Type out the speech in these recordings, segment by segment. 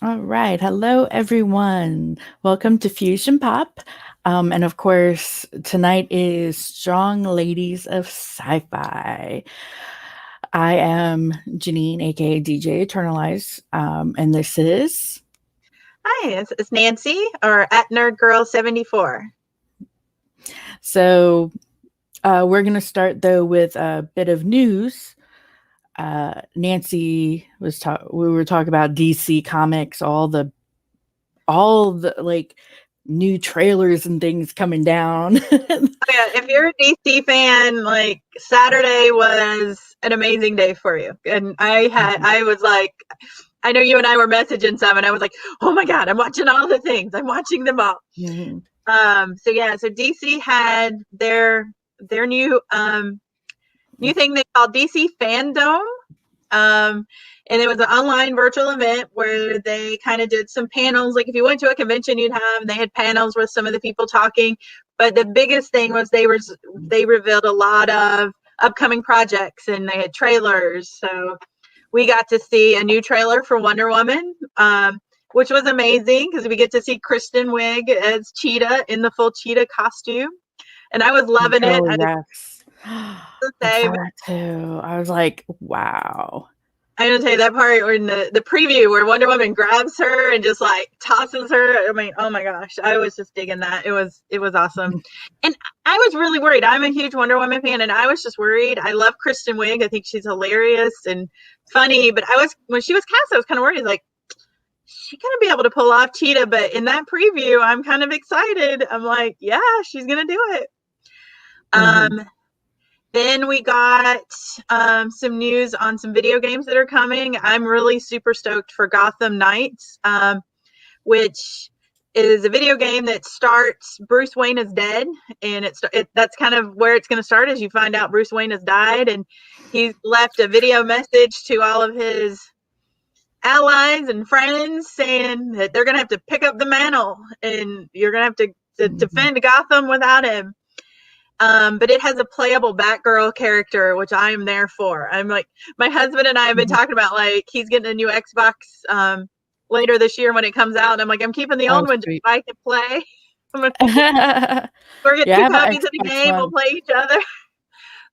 All right. Hello, everyone. Welcome to Fusion Pop. And of course, tonight is Strong Ladies of Sci Fi. I am Janine, aka DJ Eternalize. And this is. Hi, it's Nancy or at Nerd Girl 74. So, we're going to start though with a bit of news. Nancy we were talking about DC Comics, all the like new trailers and things coming down. Oh, yeah, if you're a DC fan, like Saturday was an amazing day for you. And I was like, I know you and I were messaging some, and I was like, oh my God, I'm watching all the things. I'm watching them all. Mhm. So DC had their new thing they called DC Fandom. And it was an online virtual event where they kind of did some panels. Like if you went to a convention, they had panels with some of the people talking. But the biggest thing was they revealed a lot of upcoming projects and they had trailers. So we got to see a new trailer for Wonder Woman, which was amazing because we get to see Kristen Wiig as Cheetah in the full Cheetah costume. And I was loving it. Oh, I just yes. I say, saw that too. I was like, wow. I'm gonna tell you that part or in the preview where Wonder Woman grabs her and just like tosses her. I mean, oh my gosh, I was just digging that. It was awesome, and I was really worried. I'm a huge Wonder Woman fan, and I was just worried. I love Kristen Wiig. I think she's hilarious and funny. But when she was cast, I was kind of worried. Like, she gonna be able to pull off Cheetah? But in that preview, I'm kind of excited. I'm like, yeah, she's gonna do it. Mhm. Um, Then we got some news on some video games that are coming. I'm really super stoked for Gotham Knights, which is a video game that starts Bruce Wayne is dead, and that's kind of where it's going to start. As you find out Bruce Wayne has died, and he's left a video message to all of his allies and friends saying that they're going to have to pick up the mantle, and you're going to have to defend Gotham without him. But it has a playable Batgirl character, which I am there for. I'm like, my husband and I have been talking about like he's getting a new Xbox later this year when it comes out. And I'm like, I'm keeping the Oh, old one just sweet. so I can play. We're getting Yeah, I two have an copies of the Xbox game. We'll One. play each other.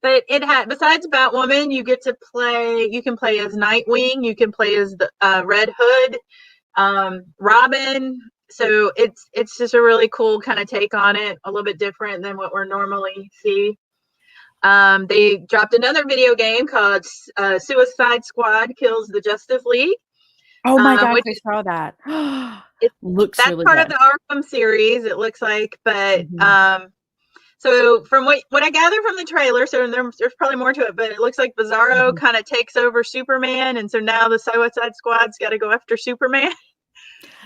But it had besides Batwoman, you get to play. You can play as Nightwing. You can play as the Red Hood, Robin. So it's just a really cool kind of take on it, a little bit different than what we're normally see. They dropped another video game called Suicide Squad Kills the Justice League, Oh my gosh, which I saw that. is Looks that's really part of good. the Arkham series. It looks like, but Mhm. so from what I gather from the trailer, so there's probably more to it, but it looks like Bizarro Mhm. kind of takes over Superman, and so now the Suicide Squad's got to go after Superman.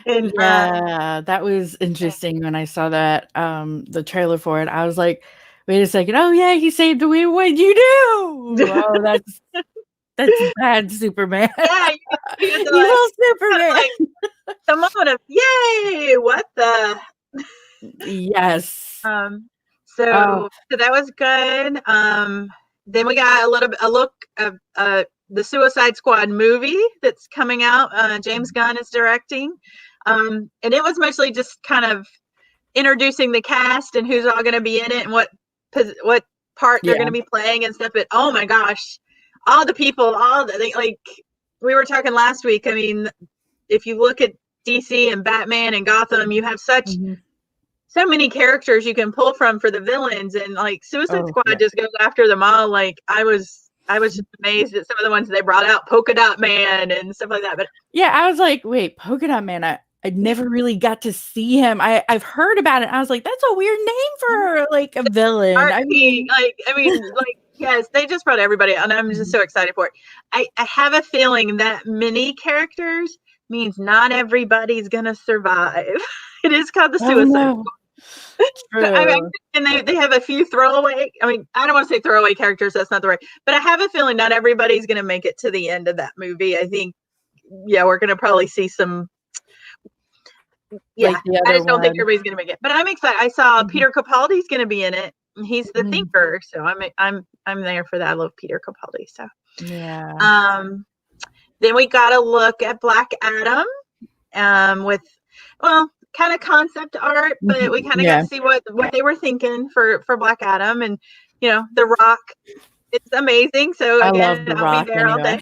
And Yeah, that was interesting when I saw that, the trailer for it. I was like, "Wait a second. Oh, yeah, he saved the world. What'd you do? Oh, that's bad, Superman. yeah, you get to like Evil kind of Superman." like the moment of yay, what the Yes. Um, Oh. so that was good. Then we got a look of the Suicide Squad movie that's coming out. James Gunn is directing, and it was mostly just kind of introducing the cast and who's all going to be in it and what part they're going Yeah. to be playing and stuff. But oh my gosh, all the people, like we were talking last week. I mean, if you look at DC and Batman and Gotham, you have Mhm. so many characters you can pull from for the villains, and like Suicide Oh, Squad yeah. just goes after them all. Like I was just amazed at some of the ones they brought out, Polka Dot Man and stuff like that. But Yeah, I was like, "Wait, Polka Dot Man, I never really got to see him." I've heard about it. I was like, "That's a weird name for, like, a villain." I Archie, mean. like yes, they just brought everybody, and I'm just Mhm. so excited for it. I have a feeling that many characters means not everybody's gonna survive. It is called the Oh, Suicide. no. So, I mean, True. and they have a few throwaway. I mean, I don't want to say throwaway characters. That's not the right. But I have a feeling not everybody's going to make it to the end of that movie. I think, yeah, we're going to probably see some. Yeah, Like the I other just don't think one. everybody's going to make it. But I'm excited. I saw Mhm. Peter Capaldi's going to be in it. He's the Mhm. thinker, so I'm there for that. I love Peter Capaldi. So, Yeah. um, then we got to look at Black Adam. with, well, kind of concept art, but we kind of got Yeah, to see what they were thinking for Black Adam, and The Rock. It's amazing. So I love again, The I'll be Rock there all anyway.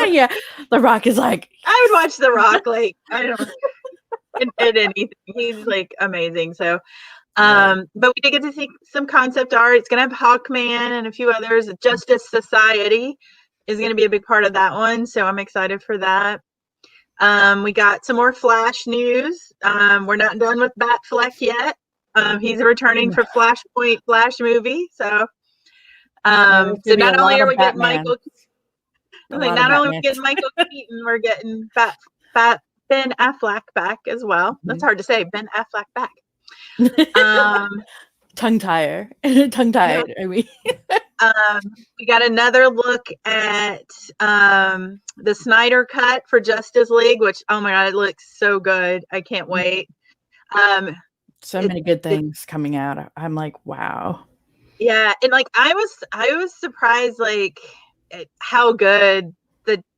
day. Yeah, The Rock is like, I would watch yes. The Rock like I don't in anything. He's like amazing. So Yeah. but we did get to see some concept art. It's gonna have Hawkman and a few others. Justice Society is gonna be a big part of that one. So I'm excited for that. We got some more Flash news. We're not done with Batfleck yet. He's returning for Flashpoint Flash movie. So There's so gonna be a not only lot are of we getting Batman. Michael, A like lot of not only are we Batman. getting Michael Keaton, we're getting Ben Affleck back as well. That's hard to say. Ben Affleck back. Um, Tongue tire. Tongue yeah. tied. I mean, We got another look at the Snyder cut for Justice League, which oh my god, it looks so good. I can't wait. Um, so it, many good it things coming out. I'm like, wow. yeah, and like I was surprised like at how good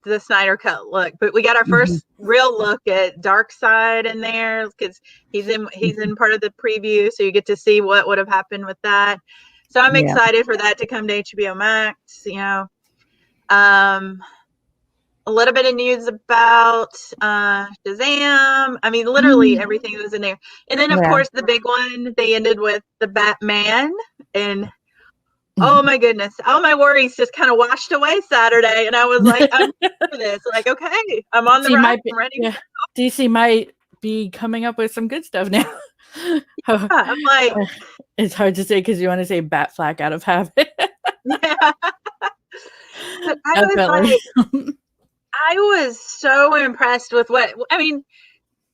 the Snyder cut looked. But we got our Mhm. first real look at Darkseid in there because he's in part of the preview, so you get to see what would have happened with that. So I'm Yeah. excited for that to come to HBO Max. Um, a little bit of news about Shazam. I mean, literally Mm, everything was in there. And then, of yeah. course, the big one, they ended with the Batman. And oh Mhm. my goodness, all my worries just kind of washed away Saturday. And I was like, I'm for this. Like, okay, I'm on the DC ride. might be, I'm ready. yeah. DC might be coming up with some good stuff now. Oh, I'm like, it's hard to say because you want to say bat flack out of habit. yeah. But I was Definitely. like, I was so impressed with what, I mean,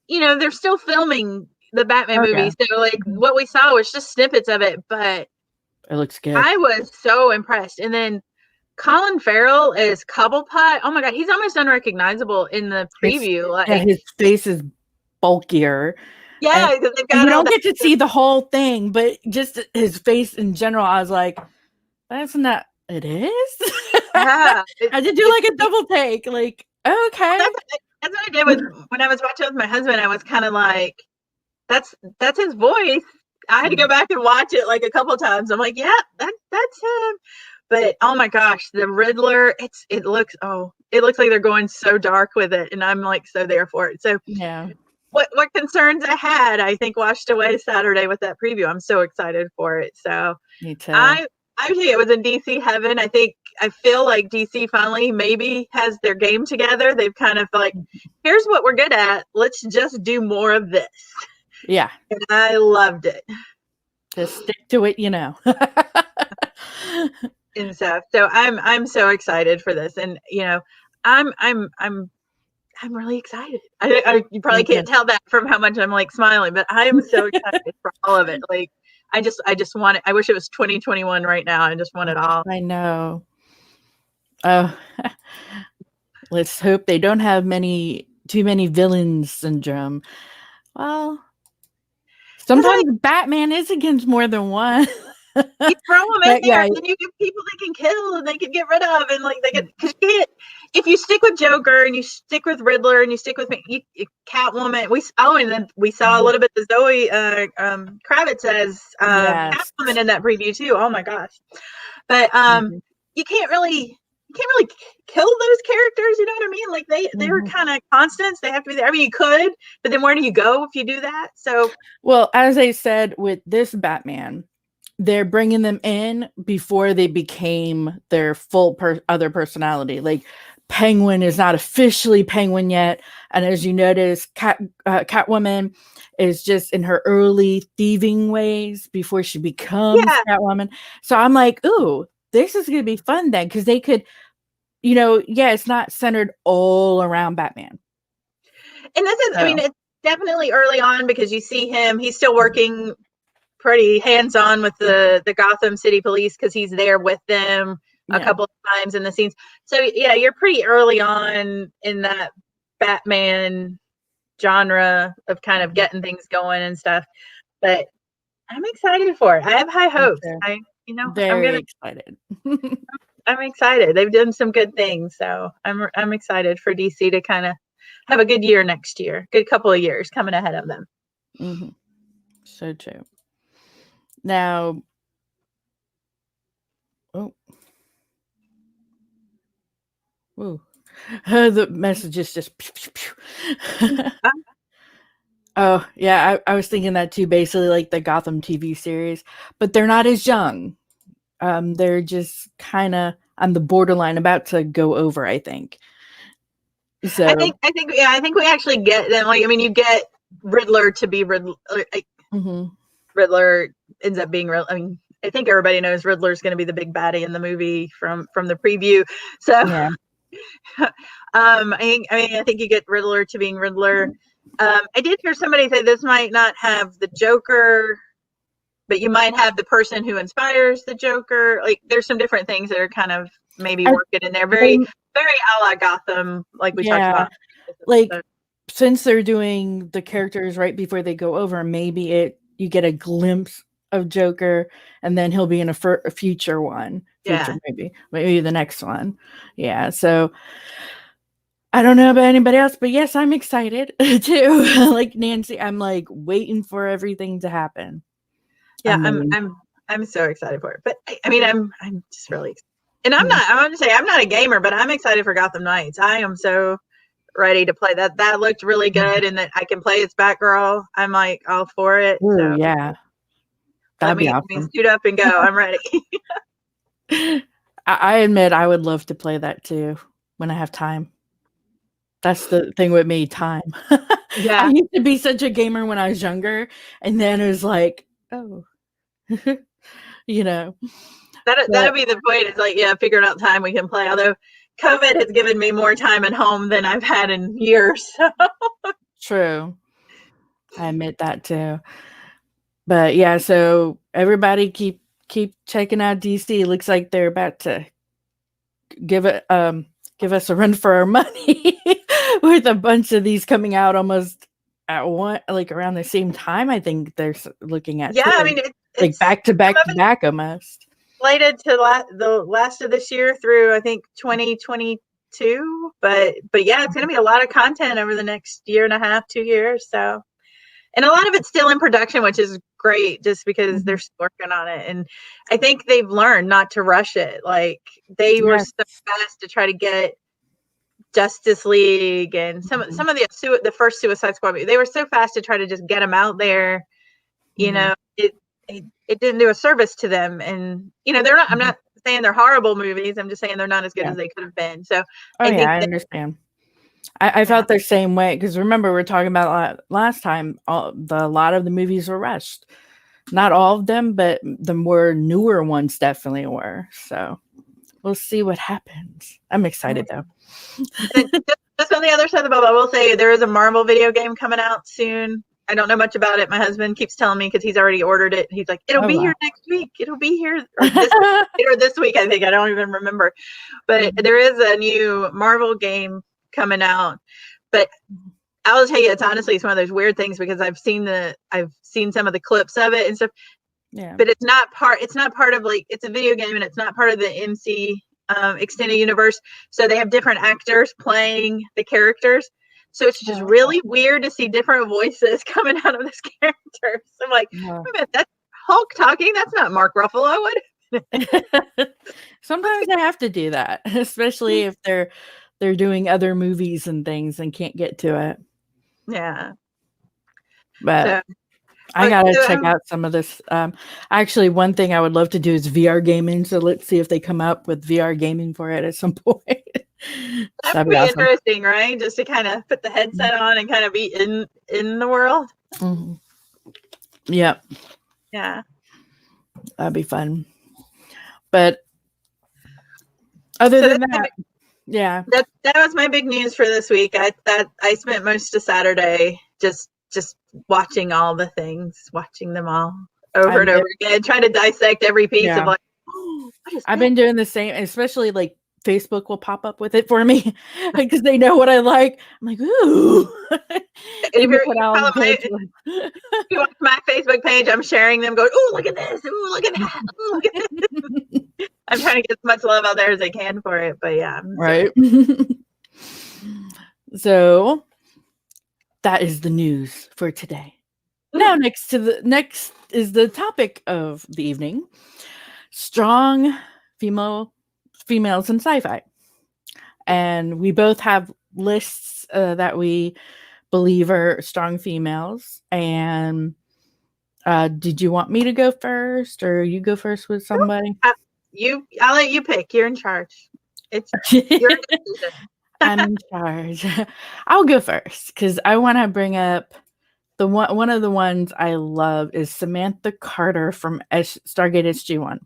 they're still filming the Batman Oh movie. yeah. So, like, Mhm. what we saw was just snippets of it. But It looks good. I was so impressed. And then Colin Farrell is Cobblepot. Oh my god, he's almost unrecognizable in the It's preview. yeah, Like, his face is bulkier, and yeah, because they've and got you all don't that. get to see the whole thing, but just his face in general, I was like, "That's not it is?" Yeah, I had to do, like, a double take, like, "Okay." that's what I did with when I was watching with my husband. I was kind of like, that's his voice. I had to go back and watch it like a couple times. I'm like, yeah, that's him. But oh my gosh, the Riddler, it looks like they're going so dark with it, and I'm like so there for it. So Yeah, what concerns I had, I think washed away Saturday with that preview. I'm so excited for it. So me too. I think it was in DC heaven. I feel like DC finally maybe has their game together. They've kind of like, here's what we're good at. Let's just do more of this. Yeah, And I loved it. just stick to it, you know. And so I'm so excited for this. And I'm really excited. You probably Me too. can't tell that from how much I'm like smiling, but I am so excited for all of it. Like I just want it. I wish it was 2021 right now. I just want it all. I know. Oh, let's hope they don't have too many villains syndrome. Well, Because like sometimes Batman is against more than one. you throw them in But there, yeah, and then you get people they can kill and they can get rid of, and like they get because you can't. If you stick with Joker and you stick with Riddler and you stick with Catwoman, and then we saw a little bit of Zoe Kravitz as yes. Catwoman in that preview too. Oh my gosh! But Mhm, you can't really kill those characters. You know what I mean? Like they were mhm. kind of constants. They have to be there. I mean, you could, but then where do you go if you do that? So Well, as I said with this Batman, they're bringing them in before they became their full other personality. Like Penguin is not officially Penguin yet, and as you notice, Catwoman is just in her early thieving ways before she becomes yeah, Catwoman. So I'm like, ooh, this is gonna be fun then because they could, yeah, it's not centered all around Batman. and this is, I mean, So it's definitely early on because you see him. He's still working pretty hands on with the Gotham City Police because he's there with them a yeah, couple of times in the scenes. So yeah, you're pretty early on in that Batman genre of kind of getting things going and stuff. But I'm excited for it. I have high me hopes. too. I'm Very gonna excited. I'm excited. They've done some good things, so I'm excited for DC to kind of have a good year next year. Good couple of years coming ahead of them. Mm-hmm. So true. Now, oh, ooh, the message is just. Pew, pew, pew. Oh yeah, I was thinking that too. Basically, like the Gotham TV series, but they're not as young. They're just kind of on the borderline, about to go over, I think. So, I think we actually get them. Like, I mean, you get Riddler to be Riddler. mm-hmm. Riddler ends up being real. I mean, I think everybody knows Riddler's going to be the big baddie in the movie from the preview. So, Yeah, I think you get Riddler to being Riddler. I did hear somebody say this might not have the Joker, but you might have the person who inspires the Joker. Like, there's some different things that are kind of maybe I, working in there. they, Very, very a la Gotham, like we talked yeah, about. like So, since they're doing the characters right before they go over, maybe you get a glimpse of Joker, and then he'll be in a future one, yeah. maybe the next one. Yeah, so I don't know about anybody else, but yes, I'm excited too. Like Nancy, I'm like waiting for everything to happen. Yeah, I'm so excited for it. But I mean, I'm just really excited. And I'm not. I want to say I'm not a gamer, but I'm excited for Gotham Knights. I am so ready to play that. That looked really good, and that I can play as Batgirl. I'm like all for it. Oh So yeah, let that'd be me awesome. suit up and go. I'm ready. I admit I would love to play that too when I have time. That's the thing with me, time. I Yeah, used to be such a gamer when I was younger, and then it was like, oh, you know. that'll But be the point. It's like, yeah, figuring out time we can play. Although COVID has given me more time at home than I've had in years. true, I admit that too. But yeah, so everybody keep checking out DC. Looks like they're about to give it give us a run for our money with a bunch of these coming out almost at one, like around the same time. I think they're looking at Yeah, I too, mean like it's back to some back of to it's back almost. slated to the last of this year through I think 2022. But yeah, it's going to be a lot of content over the next year and a half, 2 years. So, and a lot of it's still in production, which is great, just because they're Mhm. still working on it. And I think they've learned not to rush it. Like they were Yes. so fast to try to get Justice League and Mhm. some of the first Suicide Squad movie. They were so fast to try to just get them out there. You Mhm. know, it didn't do a service to them. And they're not. I'm Mhm. not saying they're horrible movies. I'm just saying they're not as good Yeah. as they could have been. So Oh I yeah, think I that understand. I yeah, felt the same way because remember we are talking about last time. A lot of the movies were rushed. Not all of them, but the more newer ones definitely were. So we'll see what happens. I'm excited though. and just on the other side of the ball, I will say there is a Marvel video game coming out soon. I don't know much about it. My husband keeps telling me because he's already ordered it. He's like, "It'll Oh be wow. here next week. It'll be here or this week." I think I don't even remember, but Mhm. there is a new Marvel game coming out. But I'll tell you, it's one of those weird things because I've seen some of the clips of it and stuff, Yeah. but it's not part of, like, it's a video game and it's not part of the MC extended universe. So they have different actors playing the characters. So it's just Oh, really weird to see different voices coming out of this character. So I'm like, no. wait a minute, that's Hulk talking. That's not Mark Ruffalo. What? Sometimes I have to do that, especially if they're doing other movies and things and can't get to it. Yeah. But So, I gotta so check out some of this. Actually, one thing I would love to do is VR gaming. So let's see if they come up with VR gaming for it at some point. that That'd would be be awesome. interesting, right? Just to kind of put the headset on and kind of be in the world. Mhm. Yep, Yeah. that'd be fun. But other So than that, yeah, that was my big news for this week. I spent most of Saturday just watching all the things, watching them all over I'm and over again, trying to dissect every piece of, yeah. like, oh, what is I've this? been doing the same, especially like Facebook will pop up with it for me because they know what I like. I'm like, ooh, And they if know you're what you I'll follow go to. if you watch my Facebook page, I'm sharing them, going, oh, look at this, oh, look at that, oh, look at this. I'm trying to get as much love out there as I can for it. But yeah, I'm so Right. So that is the news for today. Now, next is the topic of the evening: strong female females in sci-fi. And we both have lists that we believe are strong females. And did you want me to go first, or you go first with somebody? Uh, I'll let you pick. You're in charge. It's your decision. I'm in charge. I'll go first because I want to bring up one of the ones I love is Samantha Carter from Stargate SG-1.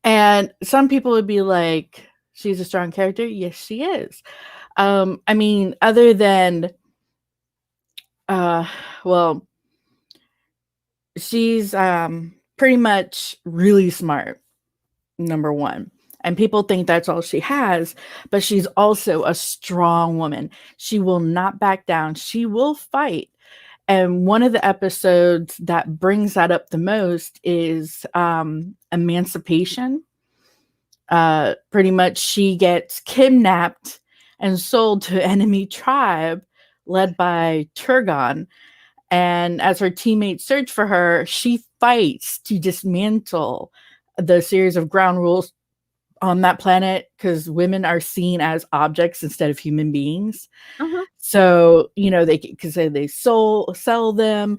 And some people would be like, she's a strong character. Yes, she is. I mean, other than, uh, well, she's pretty much really smart, number one. And people think that's all she has, but she's also a strong woman. She will not back down. She will fight. And one of the episodes that brings that up the most is Emancipation. Pretty much, she gets kidnapped and sold to an enemy tribe led by Turgon. And as her teammates search for her, she fights to dismantle the series of ground rules on that planet because women are seen as objects instead of human beings. Mhm. So, you know, they because they sell them.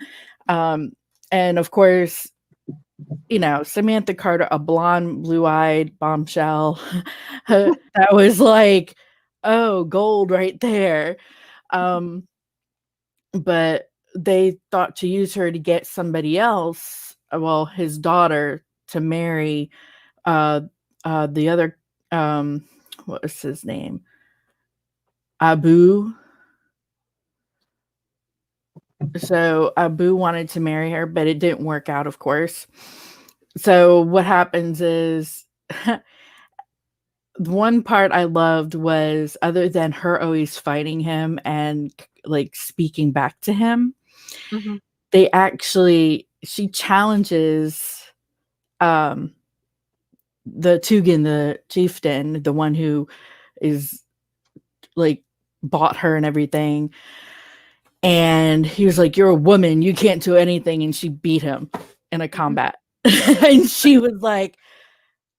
Um, and of course, you know, Samantha Carter, a blonde, blue-eyed bombshell. That was like, oh, gold right there. Um, but they thought to use her to get somebody else, well, his daughter, to marry uh the other what was his name? Abu. So Abu wanted to marry her, but it didn't work out, of course. So what happens is one part I loved was other than her always fighting him and like speaking back to him, Mhm. they actually she challenges um the Tugin, the chieftain, the one who is like bought her and everything. And he was like, "You're a woman, you can't do anything." And she beat him in a Mhm. combat. And she was like,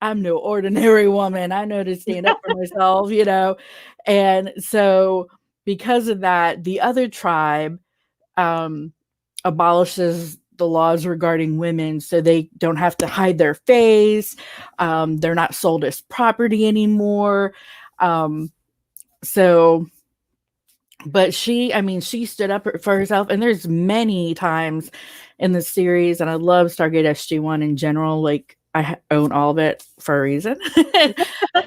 "I'm no ordinary woman. I know to stand up for myself, you know." And so because of that, the other tribe um, abolishes the laws regarding women so they don't have to hide their face. They're not sold as property anymore. Um, so but she, I mean, she stood up for herself, and there's many times in the series, and I love Stargate SG-1 in general. Like I own all of it for a reason.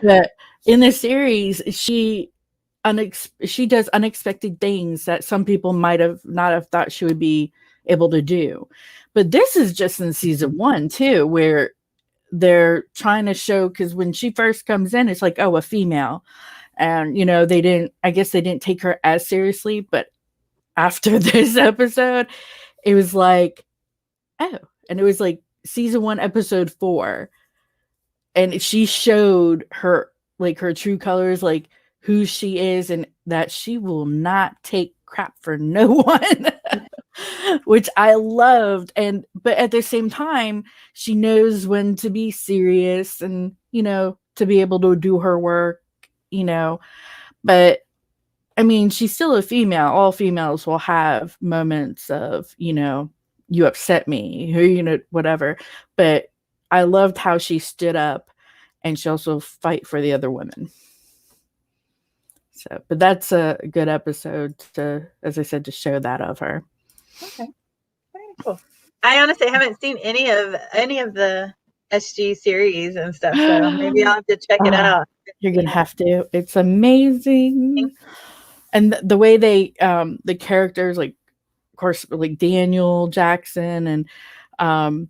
But in the series, she does unexpected things that some people might have not have thought she would be able to do. But this is just in season one too, where they're trying to show, because when she first comes in, it's like, oh, a female. And you know, they didn't, I guess they didn't take her as seriously, but after this episode, it was like, oh. And it was like season one, episode 4. And she showed her like her true colors, like who she is, and that she will not take crap for no one. Which I loved. And but at the same time, she knows when to be serious and, you know, to be able to do her work, you know. But I mean, she's still a female. All females will have moments of, you know, you upset me, or, you know, whatever. But I loved how she stood up, and she also fight for the other women. So, but that's a good episode to, as I said, to show that of her. Okay. Very cool. I honestly haven't seen any of the SG series and stuff, so maybe I'll have to check it Ah, out. you're You gonna know. have to. It's amazing. And the way they the characters, like of course like Daniel Jackson and um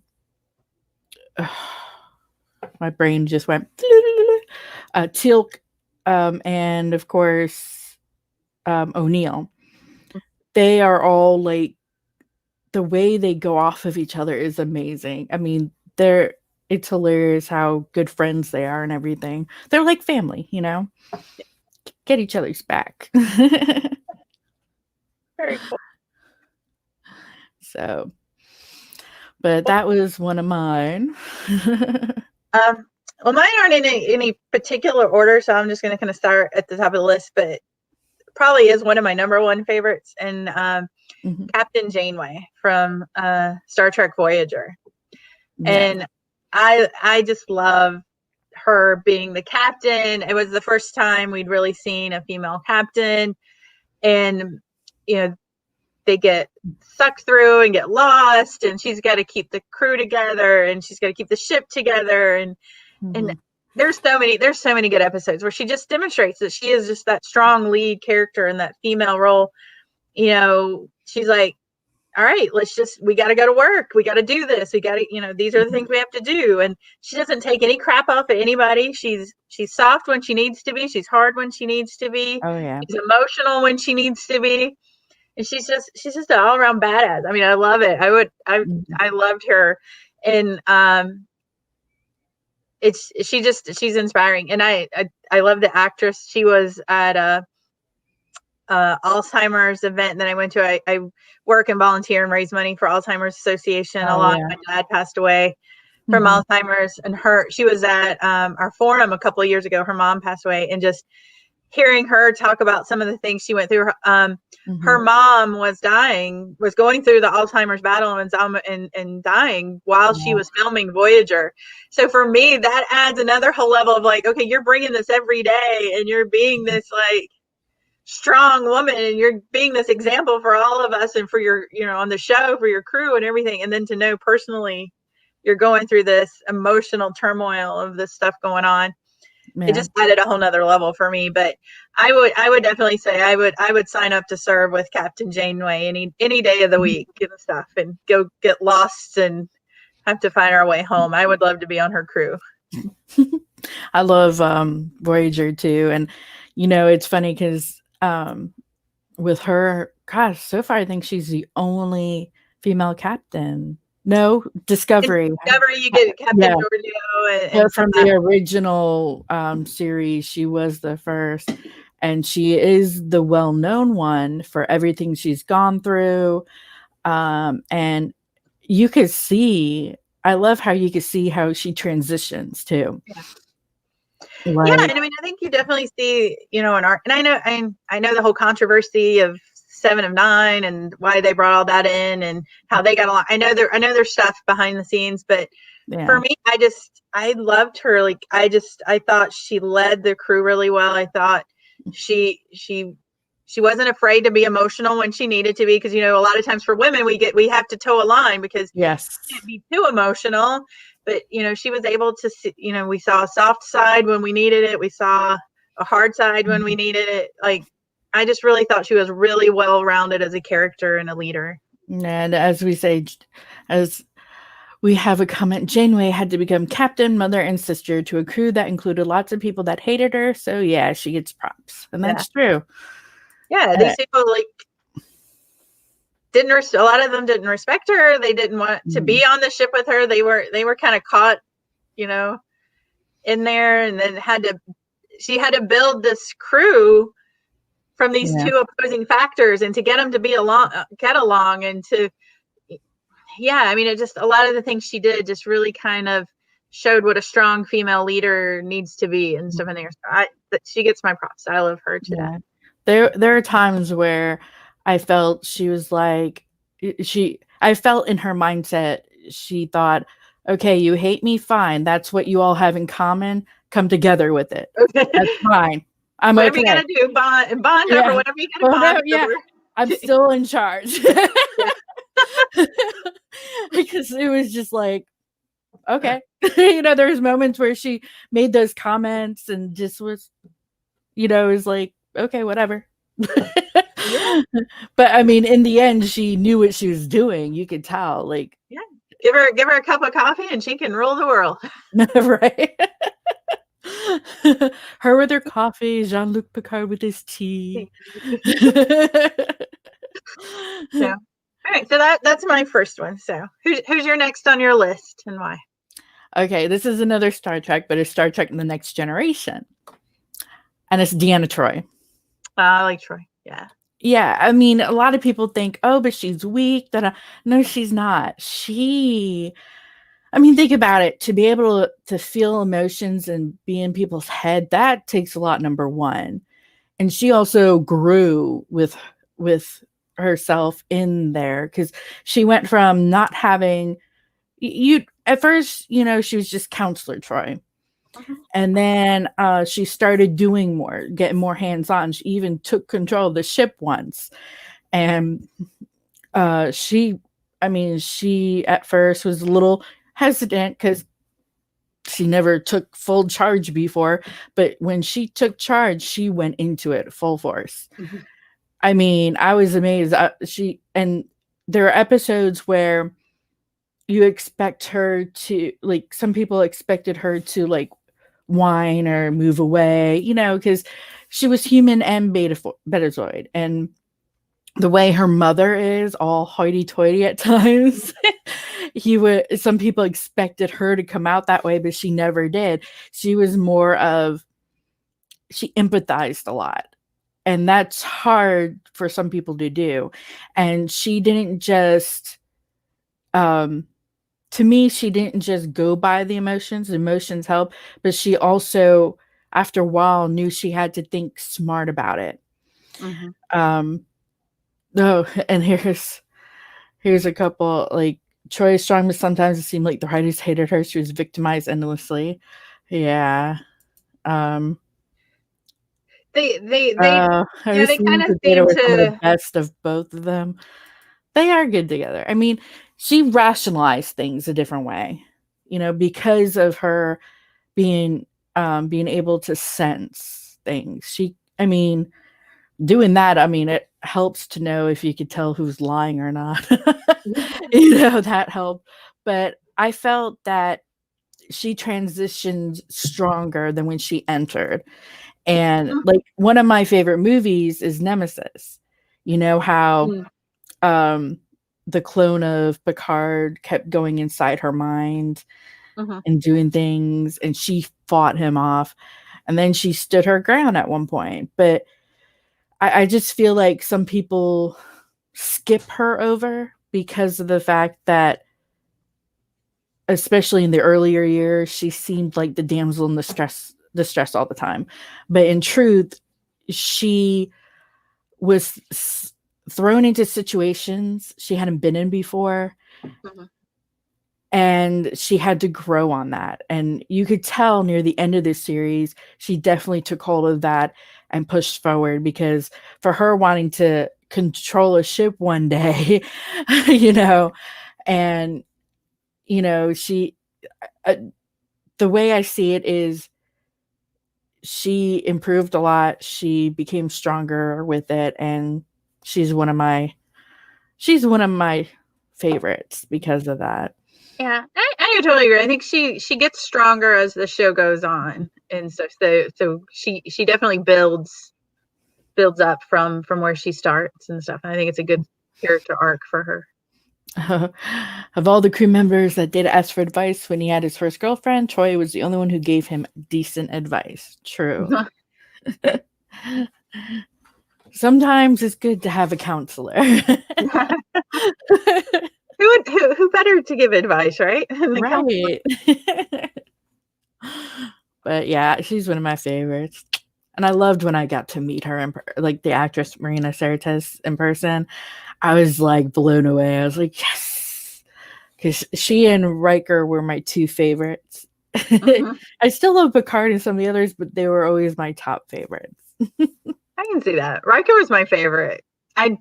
my brain just went Teal'c, and of course O'Neill. They are all like, the way they go off of each other is amazing. I mean, it's hilarious how good friends they are and everything. They're like family, you know. get each other's back. Very cool. So, but that was one of mine. Well, mine aren't in any particular order, so I'm just going to kind of start at the top of the list, but probably is one of my number one favorites, and Mhm. Captain Janeway from Star Trek Voyager. Yeah. And I just love her being the captain. It was the first time we'd really seen a female captain, and you know they get sucked through and get lost, and she's got to keep the crew together, and she's got to keep the ship together, and Mhm. there's so many good episodes where she just demonstrates that she is just that strong lead character in that female role. She's like, all right, we got to go to work. We got to do this. We got to, these are the things we have to do. And she doesn't take any crap off at anybody. She's soft when she needs to be. She's hard when she needs to be. Oh yeah. She's emotional when she needs to be. And she's just an all around badass. I mean, I love it. Mhm. I loved her. And, she's inspiring. And I love the actress. She was at Alzheimer's event that I went to. I work and volunteer and raise money for Alzheimer's Association a Oh lot. yeah. My dad passed away from Mhm. Alzheimer's, and she was at our forum a couple of years ago. Her mom passed away, and just hearing her talk about some of the things she went through. Her Mhm. mom was going through the Alzheimer's battle and dying while she Yeah. was filming Voyager. So for me, that adds another whole level of like, okay, you're bringing this every day, and you're being this like strong woman, and you're being this example for all of us and for your, on the show, for your crew and everything. And then to know personally you're going through this emotional turmoil of this stuff going on, it Yeah. just added a whole nother level for me. But I would definitely say I would sign up to serve with Captain Janeway any day of the week and stuff, and go get lost and have to find our way home. I would love to be on her crew. I love Voyager too, and it's funny because with her, gosh, so far I think she's the only female captain. No, In Discovery. Discovery, you get Captain Yeah, Giorgio and but some from of the that. original series, she was the first, and she is the well-known one for everything she's gone through. And you could see, I love how you could see how she transitions too. Yeah. Yeah, Like, and I mean, I think you definitely see, in art, and I know the whole controversy of Seven of Nine and why they brought all that in and how they got along. I know there's stuff behind the scenes, but for yeah, me, I loved her. Like, I thought she led the crew really well. I thought she wasn't afraid to be emotional when she needed to be, because a lot of times for women we have to toe a line because yes, can't be too emotional. But she was able to see, we saw a soft side when we needed it. We saw a hard side when we needed it. Like, I just really thought she was really well rounded as a character and a leader. and as we say, as we have a comment, Janeway had to become captain, mother, and sister to a crew that included lots of people that hated her. So yeah, she gets props, and Yeah, that's true. yeah. Uh, These people like didn't. A lot of them didn't respect her. They didn't want to mhm. be on the ship with her. They were kind of caught, you know, in there, and then she had to build this crew from these Yeah, two opposing factors, and to get them to get along, and to, yeah, I mean, it just, a lot of the things she did just really kind of showed what a strong female leader needs to be and stuff in there. But she gets my props. I love her to death. yeah. There are times where I felt she was like I felt in her mindset she thought, okay, you hate me, fine. That's what you all have in common. Come together with it. That's fine. I'm Whatever you okay. gotta do, bond over Yeah. whatever you gotta Oh no, bond yeah. over. I'm still in charge. Yeah. Because it was just like, okay. There's moments where she made those comments and just was, it was like, okay, whatever. Yeah, But I mean, in the end, she knew what she was doing. You could tell, like, yeah. Give her a cup of coffee and she can rule the world. right? Her with her coffee, Jean Luc Picard with his tea. So, all right, so that's my first one. So, who's your next on your list and why? Okay, this is another Star Trek, but it's Star Trek in the Next Generation. And it's Deanna Troy. I like Troy. Yeah. Yeah, I mean, a lot of people think, "Oh, but she's weak." That no, she's not. I mean, think about it. To be able to feel emotions and be in people's head, that takes a lot. Number one, and she also grew with herself in there because she went from not having you at first. She was just counselor Troy, Mhm. and then she started doing more, getting more hands on. She even took control of the ship once, and she I mean, she at first was a little hesitant because she never took full charge before, but when she took charge, she went into it full force. Mhm. I mean, I was amazed. She and there are episodes where you expect her to, like, some people expected her to, like, whine or move away, because she was human and Betazoid, and the way her mother is, all hoity-toity at times, some people expected her to come out that way, but she never did. She was more of she empathized a lot, and that's hard for some people to do, and she didn't just, um to me, she didn't just go by the emotions help, but she also, after a while, knew she had to think smart about it. Mhm. Um, oh, and here's a couple, like, Troy is strong, but sometimes it seemed like the writers hated her. She was victimized endlessly. Yeah. Um, Yeah, her they kind scenes of with Data seem were some of the to. best of both of them. They are good together. I mean, she rationalized things a different way, because of her being being able to sense things. I mean, doing that, I mean, it helps to know if you could tell who's lying or not. That helped. But I felt that she transitioned stronger than when she entered. And like one of my favorite movies is Nemesis. You know how Mhm. um the clone of Picard kept going inside her mind Mhm. and doing things, and she fought him off, and then she stood her ground at one point. But I just feel like some people skip her over because of the fact that, especially in the earlier years, she seemed like the damsel in distress all the time. But in truth, she was thrown into situations she hadn't been in before, Mhm. and she had to grow on that. And you could tell near the end of this series, she definitely took hold of that and pushed forward, because for her wanting to control a ship one day, you know, and, she, uh, the way I see it is she improved a lot. She became stronger with it. And she's one of my, she's one of my favorites because of that. Yeah, I totally agree. I think she gets stronger as the show goes on, and so she definitely builds up from where she starts and stuff. And I think it's a good character arc for her. Of all the crew members that did ask for advice when he had his first girlfriend, Troy was the only one who gave him decent advice. True. Sometimes it's good to have a counselor. Who better to give advice, right? And the counselor. Right. But yeah, she's one of my favorites. And I loved when I got to meet her, like the actress Marina Sirtis in person. I was like blown away. I was like, yes, because she and Riker were my two favorites. Mhm. I still love Picard and some of the others, but they were always my top favorites. I can see that. Riker was my favorite. I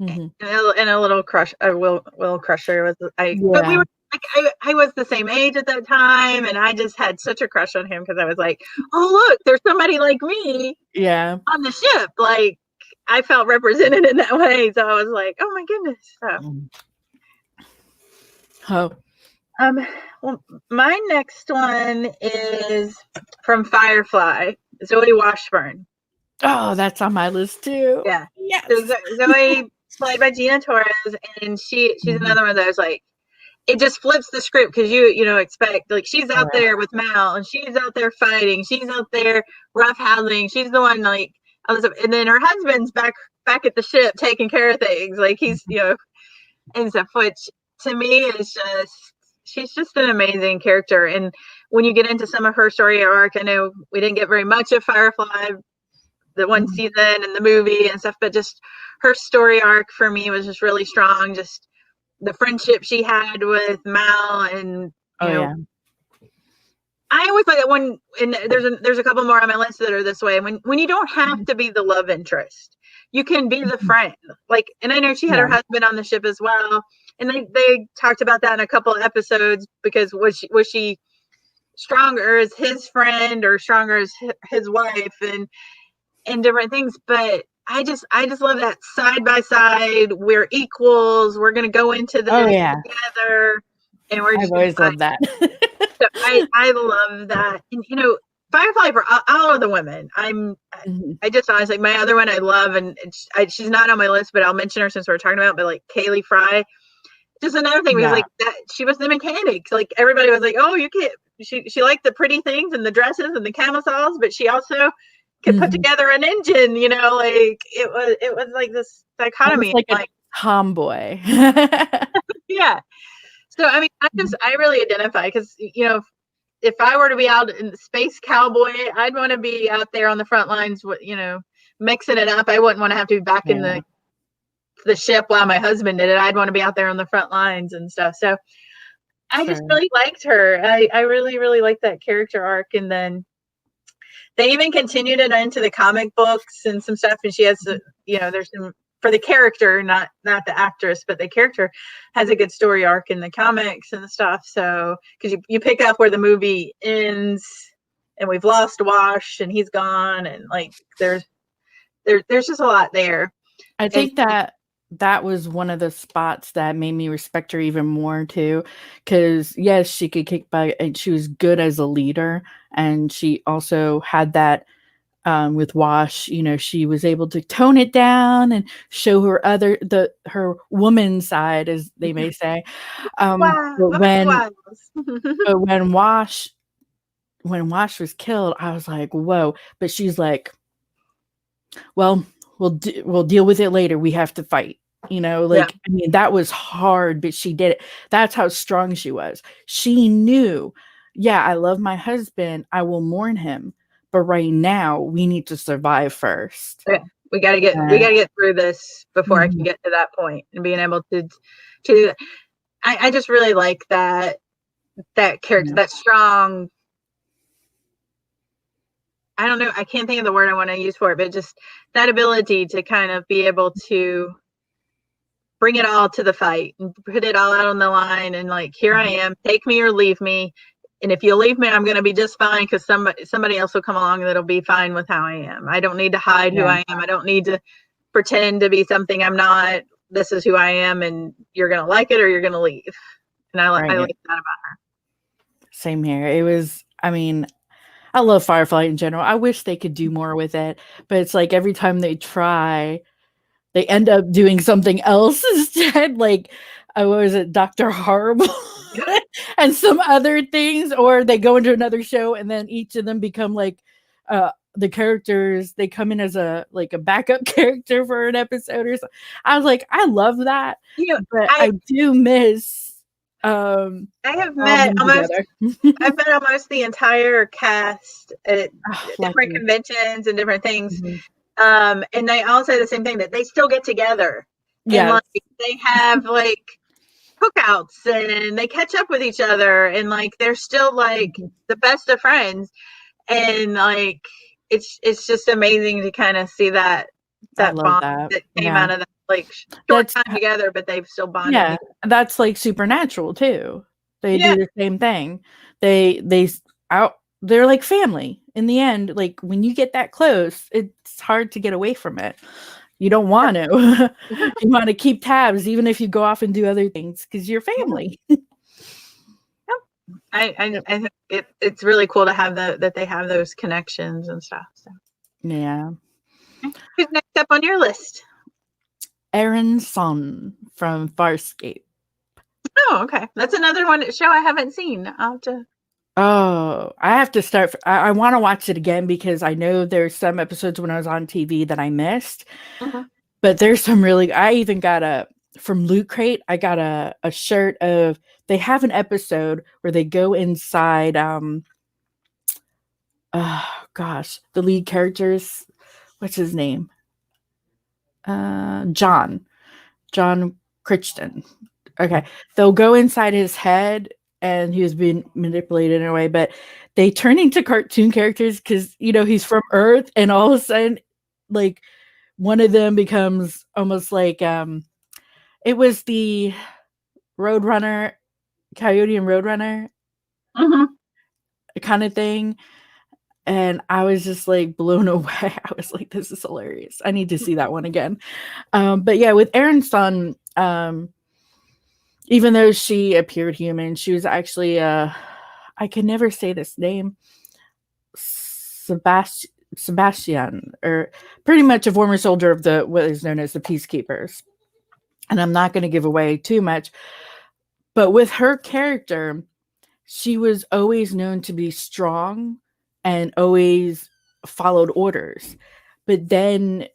Hmm. and a little crush. Will Crusher was but we Yeah, were. Like, I was the same age at that time, and I just had such a crush on him because I was like, "Oh, look, there's somebody like me yeah. on the ship." Like, I felt represented in that way, so I was like, "Oh my goodness!" So, Mm. Oh, um, well, my next one is from Firefly, Zoe Washburn. oh, that's on my list too. Yeah. So Yes. Zoe, played by Gina Torres, and she's Mhm. another one of those, like, it just flips the script because you expect, like, she's out Right. there with Mal and she's out there fighting, she's out there rough handling, she's the one, like, Elizabeth, and then her husband's back at the ship taking care of things. Like he's and stuff, which to me is just she's just an amazing character. And when you get into some of her story arc, I know we didn't get very much of Firefly, the one Mhm. season and the movie and stuff, but just her story arc for me was just really strong. Just the friendship she had with Mal, and Oh yeah. I always like that one. And there's a couple more on my list that are this way. When you don't have Mhm. to be the love interest, you can be the Mhm. friend. Like, and I know she had her Yeah. husband on the ship as well, and they talked about that in a couple of episodes, because was she stronger as his friend or stronger as his wife, and different things. But I just love that side by side. We're equals. We're gonna go into Oh this yeah. together, and we're I've just gonna always fight. loved that. So I love that. And Firefly for all of the women. Mhm. I just honestly, my other one I love, and she's not on my list, but I'll mention her since we're talking about. But like Kaylee Fry, just another thing, because Yeah. like that she was the mechanic. Like everybody was like, oh, you can't. She liked the pretty things and the dresses and the camisoles, but she also could put Mhm. together an engine. Like it was like this Almost dichotomy. like a Like, tomboy. yeah. So I mean, Mhm. I really identify, because if I were to be out in the space cowboy, I'd want to be out there on the front lines with, mixing it up. I wouldn't want to have to be back in Yeah, the ship while my husband did it. I'd want to be out there on the front lines and stuff. So I just sure. really liked her. I really, really liked that character arc. And then they even continued it into the comic books and some stuff. And she has, there's some for the character, not the actress, but the character has a good story arc in the comics and stuff. So because you pick up where the movie ends, and we've lost Wash and he's gone, and like there's just a lot there. I And think that was one of the spots that made me respect her even more too, because yes, she could kick butt and she was good as a leader, and she also had that with Wash, she was able to tone it down and show her woman side, as they may say. wow, But women's when wiles. but when Wash was killed, I was like, whoa. But she's like, well, we'll deal with it later. We have to fight. Yeah, Like, I mean, that was hard, but she did it. That's how strong she was. She knew, yeah, I love my husband. I will mourn him. But right now, we need to survive first. yeah. We gotta get through this before I can Mhm. get to that point, and being able to do that. I just really like that character, Yeah. that strong. I don't know. I can't think of the word I want to use for it, but just that ability to kind of be able to bring it all to the fight and put it all out on the line, and like, here I Mhm. am, take me or leave me. And if you leave me, I'm going to be just fine, because somebody else will come along that'll be fine with how I am. I don't need to hide who Yeah, I am. I don't need to pretend to be something I'm not. This is who I am, and you're going to like it or you're going to leave. And I right. like that about Same here. I mean, I love Firefly in general. I wish they could do more with it, but it's like every time they try, they end up doing something else instead, like, what was it, Doctor Horrible her. and some other things, or they go into another show and then each of them become like, the characters, they come in as a backup character for an episode or something. I was like, I love that, You know, but I I do miss, um, I have all of met them almost together. I've met almost the entire cast at Oh, different lucky. conventions and different things. Mhm. And they all say the same thing, that they still get together, and Yes. like they have like cookouts, and they catch up with each other, and like they're still like Mhm. the best of friends. And like it's just amazing to kind of see I that love bond that. that came Yeah. out of that, like, short That's time together, but they've still bonded Yeah, together. that's like Supernatural too. They Yeah. do the same thing. They s out they're like family. In the end, like, when you get that close, it's hard to get away from it. You don't want to. You wanna keep tabs even if you go off and do other things because 'cause you're Yeah. family. Yep. I think it's really cool to have that they have those connections and stuff. So, Yeah. who's next up on your list? Aaron Son from Farscape. Oh, okay. That's another one show I haven't seen. I'll have to. Oh, I have to start. I want to watch it again because I know there's some episodes when I was on TV that I missed, Mhm. but there's some really. I even got from Loot Crate. I got a shirt of. They have an episode where they go inside. Gosh, the lead characters. What's his name? John Crichton. Okay. They'll go inside his head and he was being manipulated in a way, but they turn into cartoon characters because, he's from Earth and all of a sudden, like, one of them becomes almost like it was the Roadrunner, Coyote and Roadrunner Mhm. kind of thing. And I was just like blown away. I was like, this is hilarious. I need to see that one again. But yeah, with Aaron's son, even though she appeared human, she was actually I can never say this name. Sebastian, or pretty much a former soldier of the what is known as the Peacekeepers. And I'm not going to give away too much, but with her character, she was always known to be strong and always followed orders. But then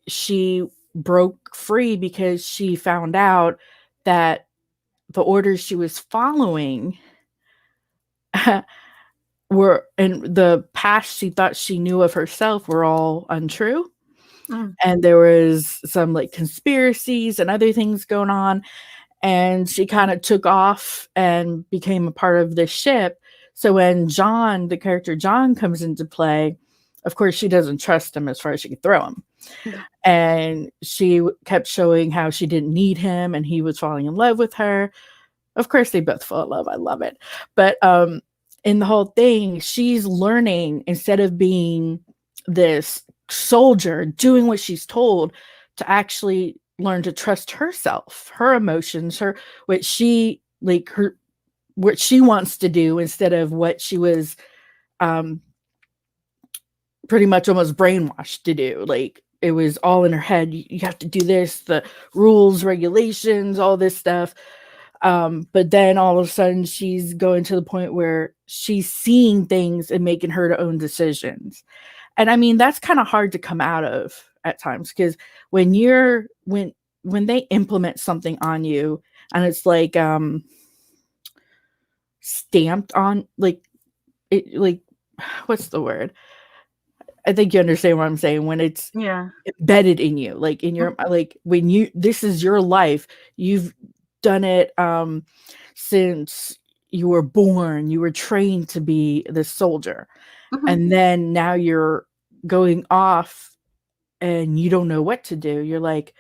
she broke free because she found out that the orders she was following were and the past she thought she knew of herself were all untrue, Mm. and there was some like conspiracies and other things going on, and she kind of took off and became a part of this ship. So when John, the character John, comes into play, of course she doesn't trust him as far as she could throw him, and she kept showing how she didn't need him and he was falling in love with her. Of course, they both fall in love. I love it. But in the whole thing, she's learning instead of being this soldier doing what she's told to actually learn to trust herself, her emotions, her what she like her what she wants to do instead of what she was um pretty much almost brainwashed to do. Like it was all in her head. You have to do this, the rules, regulations, all this stuff. But then all of a sudden she's going to the point where she's seeing things and making her own decisions. And I mean, that's kind of hard to come out of at times because when you're when they implement something on you and it's like stamped on like it like what's the word? I think you understand what I'm saying when it's Yeah. embedded in you, like in your like when you this is your life, you've done it since you were born, you were trained to be the soldier. Mhm. And then now you're going off and you don't know what to do. You're like,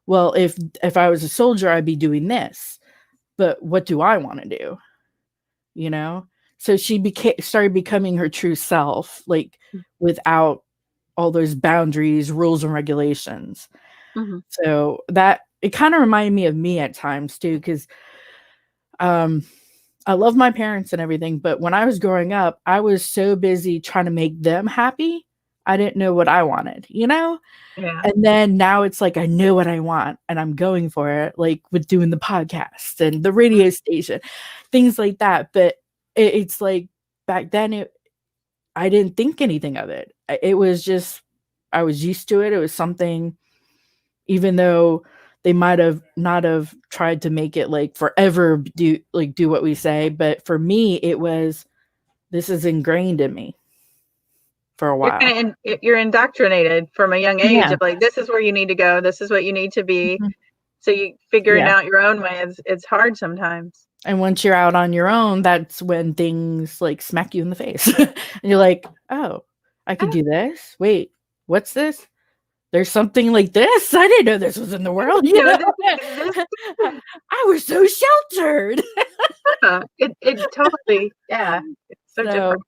well, if I was a soldier, I'd be doing this. But what do I want to do? You know? So she became started becoming her true self, like without all those boundaries, rules, and regulations. Mhm. So that it kind of reminded me of me at times too, because um, I love my parents and everything, but when I was growing up, I was so busy trying to make them happy, I didn't know what I wanted, you know? Yeah. And then now it's like I know what I want and I'm going for it, like with doing the podcast and the radio station, things like that. But it's like back then, I didn't think anything of it. It was just I was used to it. It was something, even though they might have not have tried to make it like forever do what we say, but for me it was this is ingrained in me for a You're while. kinda you're indoctrinated from a young age Yeah. of, like, this is where you need to go, this is what you need to be. Mhm. So you figuring Yeah. out your own way it's hard sometimes. And once you're out on your own, that's when things like smack you in the face. And you're like, oh, I could "Oh, do this. Wait, what's this? There's something like this. I didn't know this was in the I world, didn't you know know. this existed." I was so sheltered. It totally yeah, it's so different. So,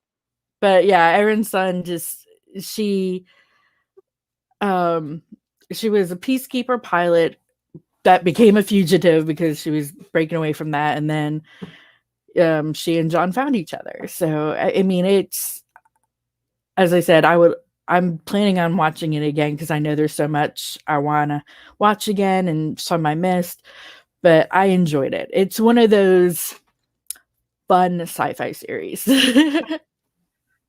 but yeah, Aaron's son just she um she was a peacekeeper pilot that became a fugitive because she was breaking away from that, and then she and John found each other. So I mean, it's as I said, I'm planning on watching it again because I know there's so much I want to watch again and some I missed, but I enjoyed it. It's one of those fun sci-fi series. I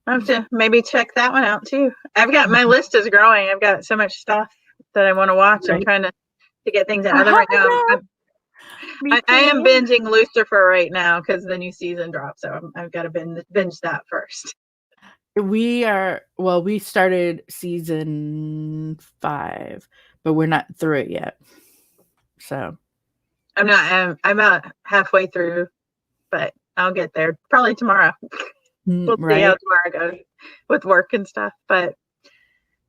have to maybe check that one out too. I've got my list is growing. I've got so much stuff that I want to watch. I'm Right. trying to get things out of them right now. Me I am too. binging Lucifer right now because the new season dropped, so I've got to binge that first. We started season 5, but we're not through it yet. So I'm not. I'm about halfway through, but I'll get there probably tomorrow. We'll see how right. tomorrow goes with work and stuff. But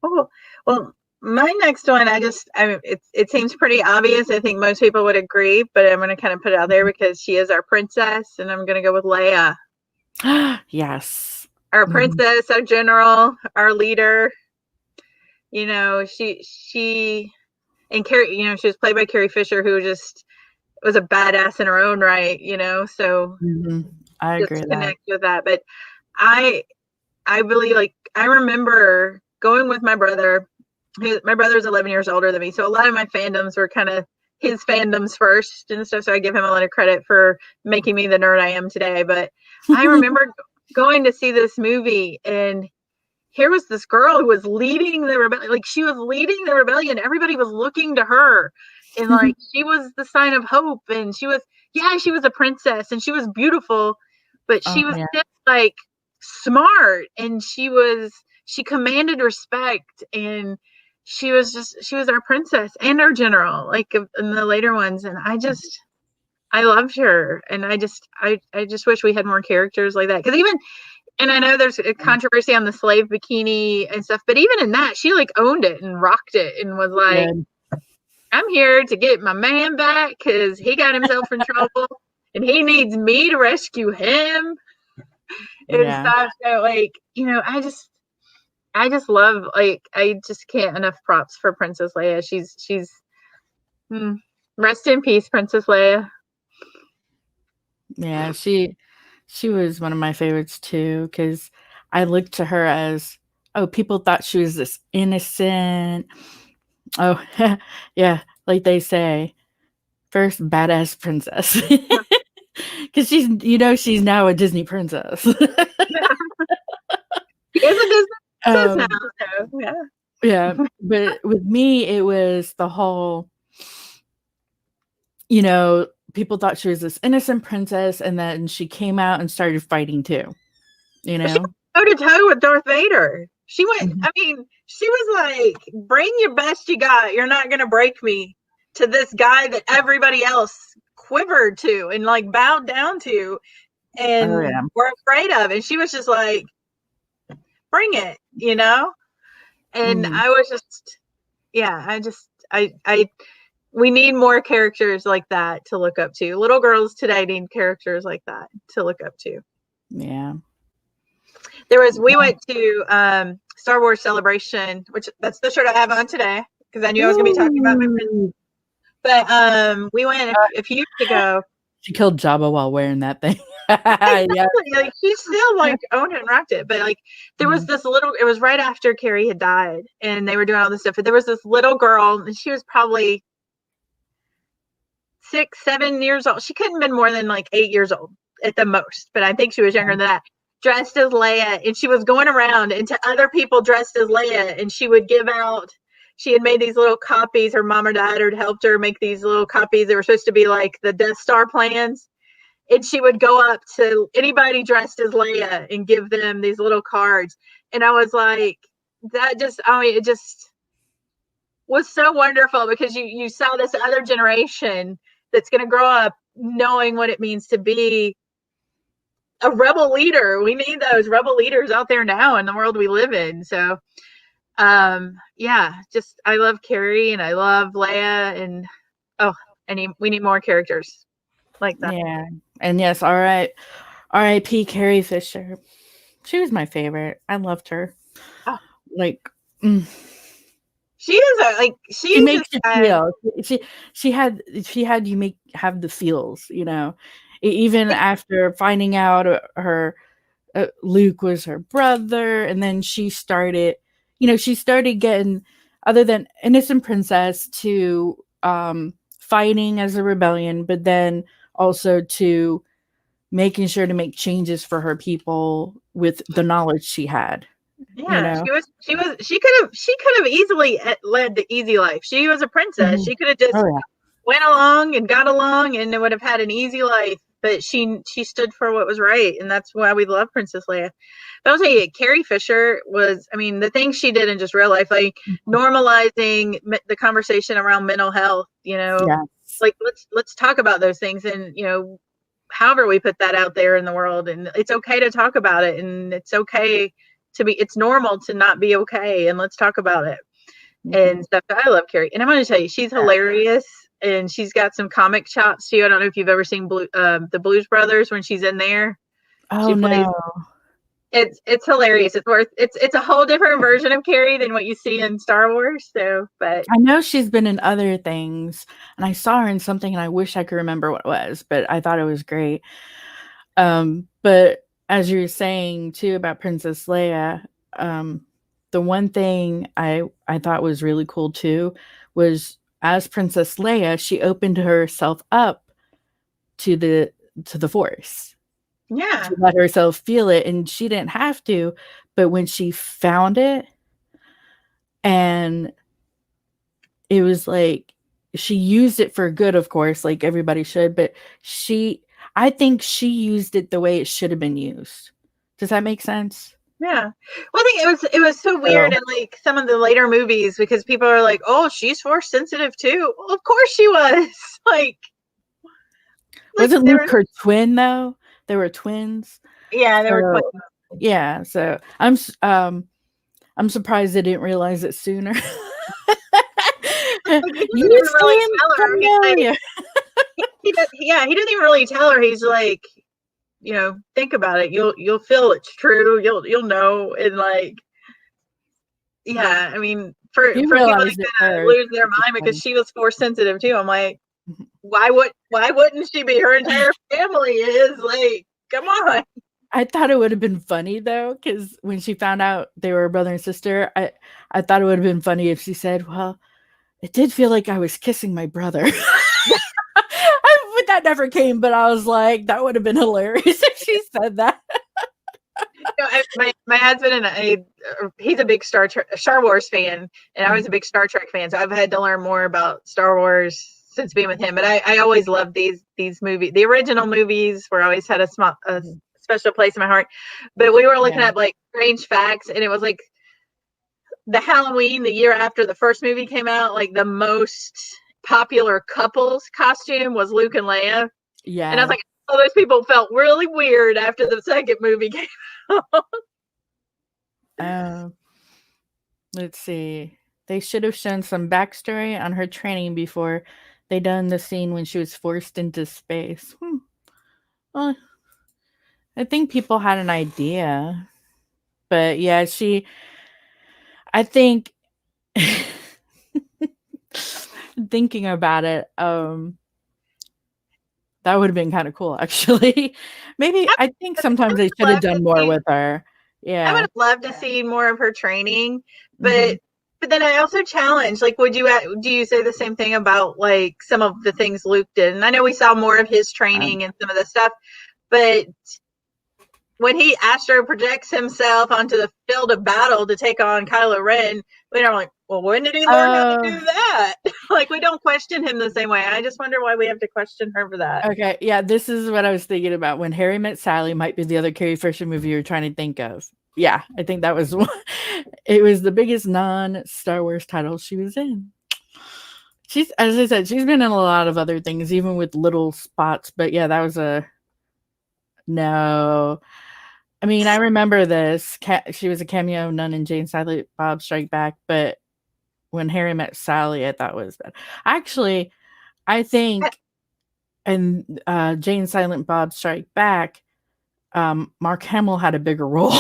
oh well, my next one, I mean, it seems pretty obvious. I think most people would agree, but I'm going to kind of put it out there because she is our princess, and I'm going to go with Leia, Yes. our Mhm. princess, our general, our leader. You know, she and Carrie. You know, she was played by Carrie Fisher, who just was a badass in her own right. You know, so Mhm. I agree just with that. connect with that. But I I really like. I remember going with my brother. My brother's 11 years older than me, so a lot of my fandoms were kind of his fandoms first and stuff. So I give him a lot of credit for making me the nerd I am today. But I remember going to see this movie, and here was this girl who was leading the rebellion. Like she was leading the rebellion. Everybody was looking to her, and like she was the sign of hope. And she was a princess, and she was beautiful, but Oh, she was yeah. just like smart, and she commanded respect, and she was our princess and our general, like in the later ones. And I loved her, and I just wish we had more characters like that. Because even and I know there's a controversy on the slave bikini and stuff, but even in that, she like owned it and rocked it and was like, Good. I'm here to get my man back because he got himself in trouble and he needs me to rescue him and Yeah. stuff. So like, you know, I just love like I just can't enough props for Princess Leia. She's hmm, rest in peace, Princess Leia. Yeah, she was one of my favorites too because I looked to her as, oh, people thought she was this innocent. Oh, yeah, like they say, first badass princess. Because she's now a Disney princess. She is a Disney princess now, um, so yeah. yeah, but with me, it was the whole, people thought she was this innocent princess, and then she came out and started fighting too, you But she know? went toe to toe with Darth Vader. She went. Mhm. I mean, she was like, "Bring your best you got. You're not gonna break me." To this guy that everybody else quivered to and like bowed down to Oh, and yeah. were afraid of, and she was just like, "Bring it," you know. And Mhm. I was just, yeah, I. We need more characters like that to look up to. Little girls today need characters like that to look up to. Yeah. We went to Star Wars Celebration, which that's the shirt I have on today because I knew I was going to be talking about my friends. Ooh. But we went a few years ago. She killed Jabba while wearing that thing. Yeah. Exactly, like she still like owned it and rocked it. But like there was Mhm. this little. It was right after Carrie had died, and they were doing all this stuff. But there was this little girl, and she was probably 6, 7 years old. She couldn't have been more than like 8 years old at the most, but I think she was younger than that. Dressed as Leia, and she was going around and to other people dressed as Leia, and she would give out. She had made these little copies. Her mom or dad had helped her make these little copies. They were supposed to be like the Death Star plans, and she would go up to anybody dressed as Leia and give them these little cards. And I was like, that just, I mean, it just was so wonderful because you saw this other generation that's going to grow up knowing what it means to be a rebel leader. We need those rebel leaders out there now in the world we live in. So yeah, just I love Carrie and I love Leia and oh, we need more characters like that. Yeah. And yes, all right. R.I.P. Carrie Fisher. She was my favorite. I loved her. Oh, Like, mm, she is a like she she is just makes you feel. She had you make have the feels, even after finding out her Luke was her brother, and then she started getting, other than innocent princess, to fighting as a rebellion, but then also to making sure to make changes for her people with the knowledge she had, you Yeah, know? she could have easily led the easy life. She was a princess. Mhm. She could have just Oh, yeah. went along and got along and would have had an easy life. But she stood for what was right, and that's why we love Princess Leia. But I'll tell you, Carrie Fisher was, I mean, the things she did in just real life, like Mhm. normalizing the conversation around mental health, Yes. like let's talk about those things, and however we put that out there in the world, and it's okay to talk about it, and it's okay it's normal to not be okay, and let's talk about it Mhm. and stuff. I love Carrie, and I'm going to tell you, she's Yeah. hilarious, and she's got some comic chops too. I don't know if you've ever seen the Blues Brothers when she's in there. Oh, She plays. no. It's hilarious. It's a whole different version of Carrie than what you see in Star Wars. So, but I know she's been in other things, and I saw her in something, and I wish I could remember what it was, but I thought it was great. But as you were saying too about Princess Leia, um, the one thing I thought was really cool too was as Princess Leia, she opened herself up to the Force, yeah, to let herself feel it, and she didn't have to, but when she found it, and it was like she used it for good, of course, like everybody should, but she I think she used it the way it should have been used. Does that make sense? yeah. Well, I think it was so weird So, in like some of the later movies because people are like, "Oh, she's force sensitive too." Well, of course she was. like wasn't there Luke was. her twin though? They were twins. Yeah, there were So, twins. yeah, so I'm surprised they didn't realize it sooner. Like, he doesn't You even really seem tell her. He's like, familiar. yeah, he doesn't even really tell her. He's like, think about it. You'll feel it's true. You'll know. And like, yeah, I mean, He for people to realized it kind of first, lose their which is mind because funny. she was force sensitive too. I'm like, why wouldn't she be? Her entire family is like, come on. I thought it would have been funny though, because when she found out they were brother and sister, I thought it would have been funny if she said, "Well, it did feel like I was kissing my brother." But that never came. But I was like, that would have been hilarious if she said that. My husband and he's a big Star Wars fan, and I was a big Star Trek fan, so I've had to learn more about Star Wars since being with him. But I always loved these movies. The original movies were always had a special place in my heart. But we were looking Yeah, at like strange facts, and it was like the Halloween the year after the first movie came out, like the most popular couples costume was Luke and Leia, and I was yeah. like, oh, those people felt really weird after the second movie came out. Uh, let's see. They should have shown some backstory on her training before they done the scene when she was forced into space. Well, I think people had an idea, but yeah, she. I think thinking about it, that would have been kind of cool, actually. Maybe I I think would sometimes they should have love to done more see. with her. I would Yeah. have loved to see more of her training, Hmm. but then I also challenge. Like, do you say the same thing about like some of the things Luke did? And I know we saw more of his Um, training and some of the stuff, but when he astro projects himself onto the field of battle to take on Kylo Ren, we're like, well, when did he learn how to oh, do that? Like, we don't question him the same way. I just wonder why we have to question her for that. okay. Yeah, this is what I was thinking about. When Harry Met Sally might be the other Carrie Fisher movie you're trying to think of. Yeah, I think that was one. It was the biggest non Star Wars title she was in. She's, as I said, she's been in a lot of other things, even with little spots. But yeah, that was a no. I mean, I remember this. She was a cameo nun in Jane Silent Bob Strike Back, but when Harry Met Sally, I thought was bad. Actually, I think in Jane Silent Bob Strike Back, Mark Hamill had a bigger role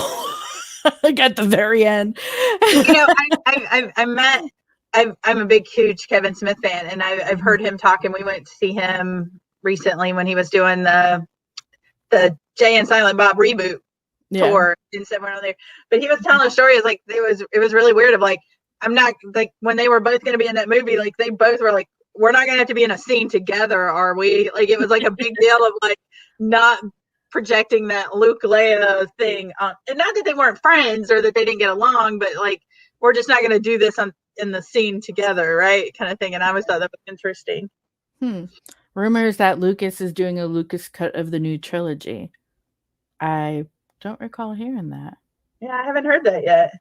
like at the very end. You know, I met. I'm a big, huge Kevin Smith fan, and I've heard him talk. And we went to see him recently when he was doing the Jay and Silent Bob reboot Yeah. tour in somewhere there. But he was telling a story. It's like it was really weird. Of like, I'm not like when they were both going to be in that movie. Like they both were like, we're not going to have to be in a scene together, are we? Like it was like a big deal of like not projecting that Luke Leia thing on, and not that they weren't friends or that they didn't get along, but like we're just not going to do this in the scene together, right? Kind of thing. And I always thought that was interesting. Hmm. Rumors that Lucas is doing a Lucas cut of the new trilogy. I don't recall hearing that. Yeah, I haven't heard that yet.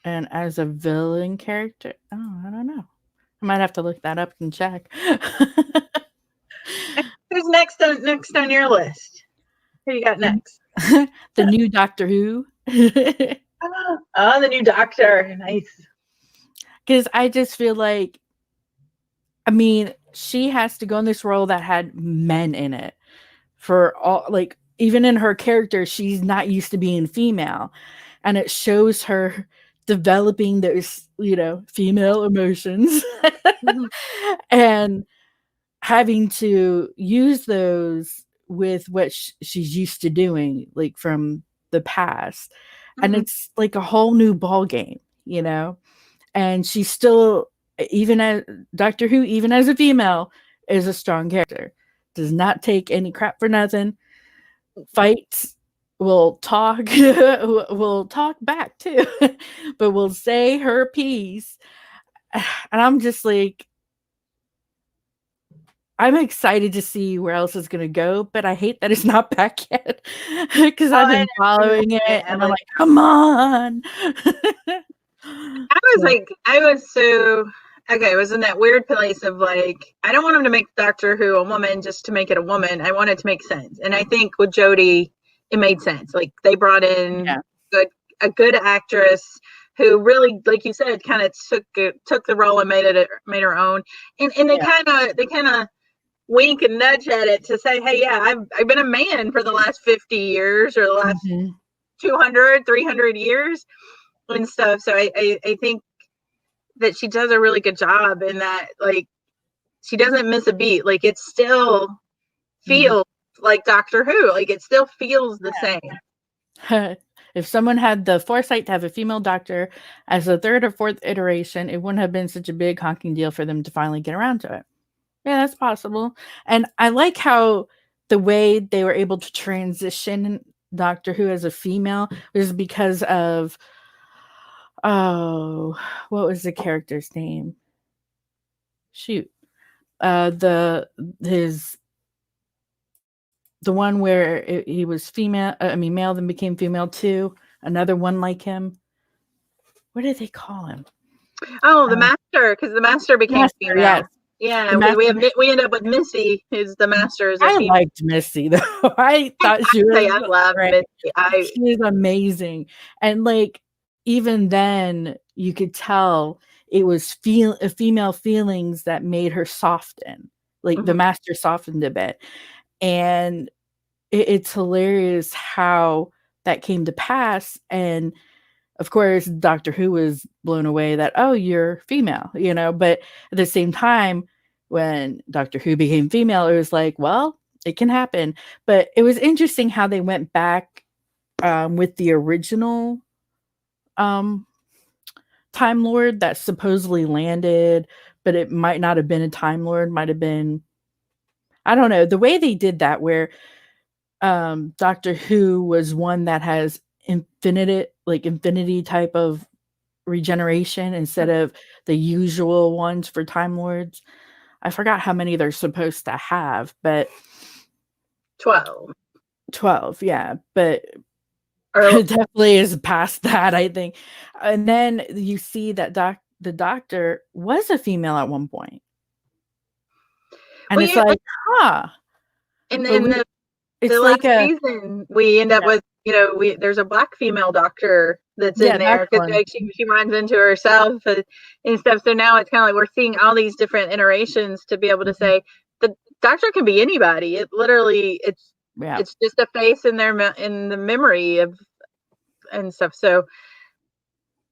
And as a villain character, oh, I don't know. I might have to look that up and check. Who's next on your list? Who you got the, next? the new Doctor Who. Oh, the new Doctor. Nice. Because I just feel like, I mean, she has to go in this role that had men in it for all, like, even in her character, she's not used to being female. And it shows her developing those, female emotions Mm-hmm. and having to use those with what she's used to doing, like from the past. And Mm-hmm. it's like a whole new ball game, and she's still, even as Doctor Who, even as a female, is a strong character. Does not take any crap for nothing. Fights, will talk, will talk back too, but will say her piece. And I'm just like, I'm excited to see where else it's gonna go, but I hate that it's not back yet because Oh, I've I been following it know. and I'm like, come on. So, I was so okay. I was in that weird place of like, I don't want them to make Doctor Who a woman just to make it a woman. I want it to make sense, and I think with Jodie, it made sense. Like they brought in yeah, a good actress who really, like you said, kind of took the role and made her own. And yeah. they kind of wink and nudge at it to say, hey, yeah, I've been a man for the last 50 years or the last Mhm. 200, 300 years and stuff. So I think that she does a really good job in that, like, she doesn't miss a beat. Like, it still Mhm. feels like Doctor Who. Like, it still feels the same. If someone had the foresight to have a female doctor as a third or fourth iteration, it wouldn't have been such a big honking deal for them to finally get around to it. Yeah, that's possible. And I like how the way they were able to transition Doctor Who as a female was because of, oh, what was the character's name? Shoot. The his the one where he was female, I mean male, then became female too. Another one like him. What did they call him? Oh, the Uh, master, because the master became Master, yes. female. Yeah, The because Master. we end up with Missy, who's the master as a I female. liked Missy though. I thought she Say was I love great. Missy. She is amazing. And like even then you could tell it was female feelings that made her soften. Like the Mhm. master softened a bit. And it's hilarious how that came to pass. And of course, Doctor Who was blown away that, oh, you're female, but at the same time, when Doctor Who became female, it was like, well, it can happen. But it was interesting how they went back with the original um, Time Lord that supposedly landed, but it might not have been a Time Lord, might have been, I don't know, the way they did that, where Doctor Who was one that has infinity type of regeneration instead of the usual ones for Time Lords. I forgot how many they're supposed to have, but 12. 12, yeah. But Or it definitely is past that, I think. And then you see that the doctor was a female at one point. And well, it's yeah, like, huh. and But then the it's like last a, season we end up yeah, with, there's a black female doctor that's in yeah, that's there because one. like she runs into herself and stuff. So now it's kind of like we're seeing all these different iterations to be able to Mhm. say the doctor can be anybody. It literally Yeah, it's just a face in in the memory of and stuff. So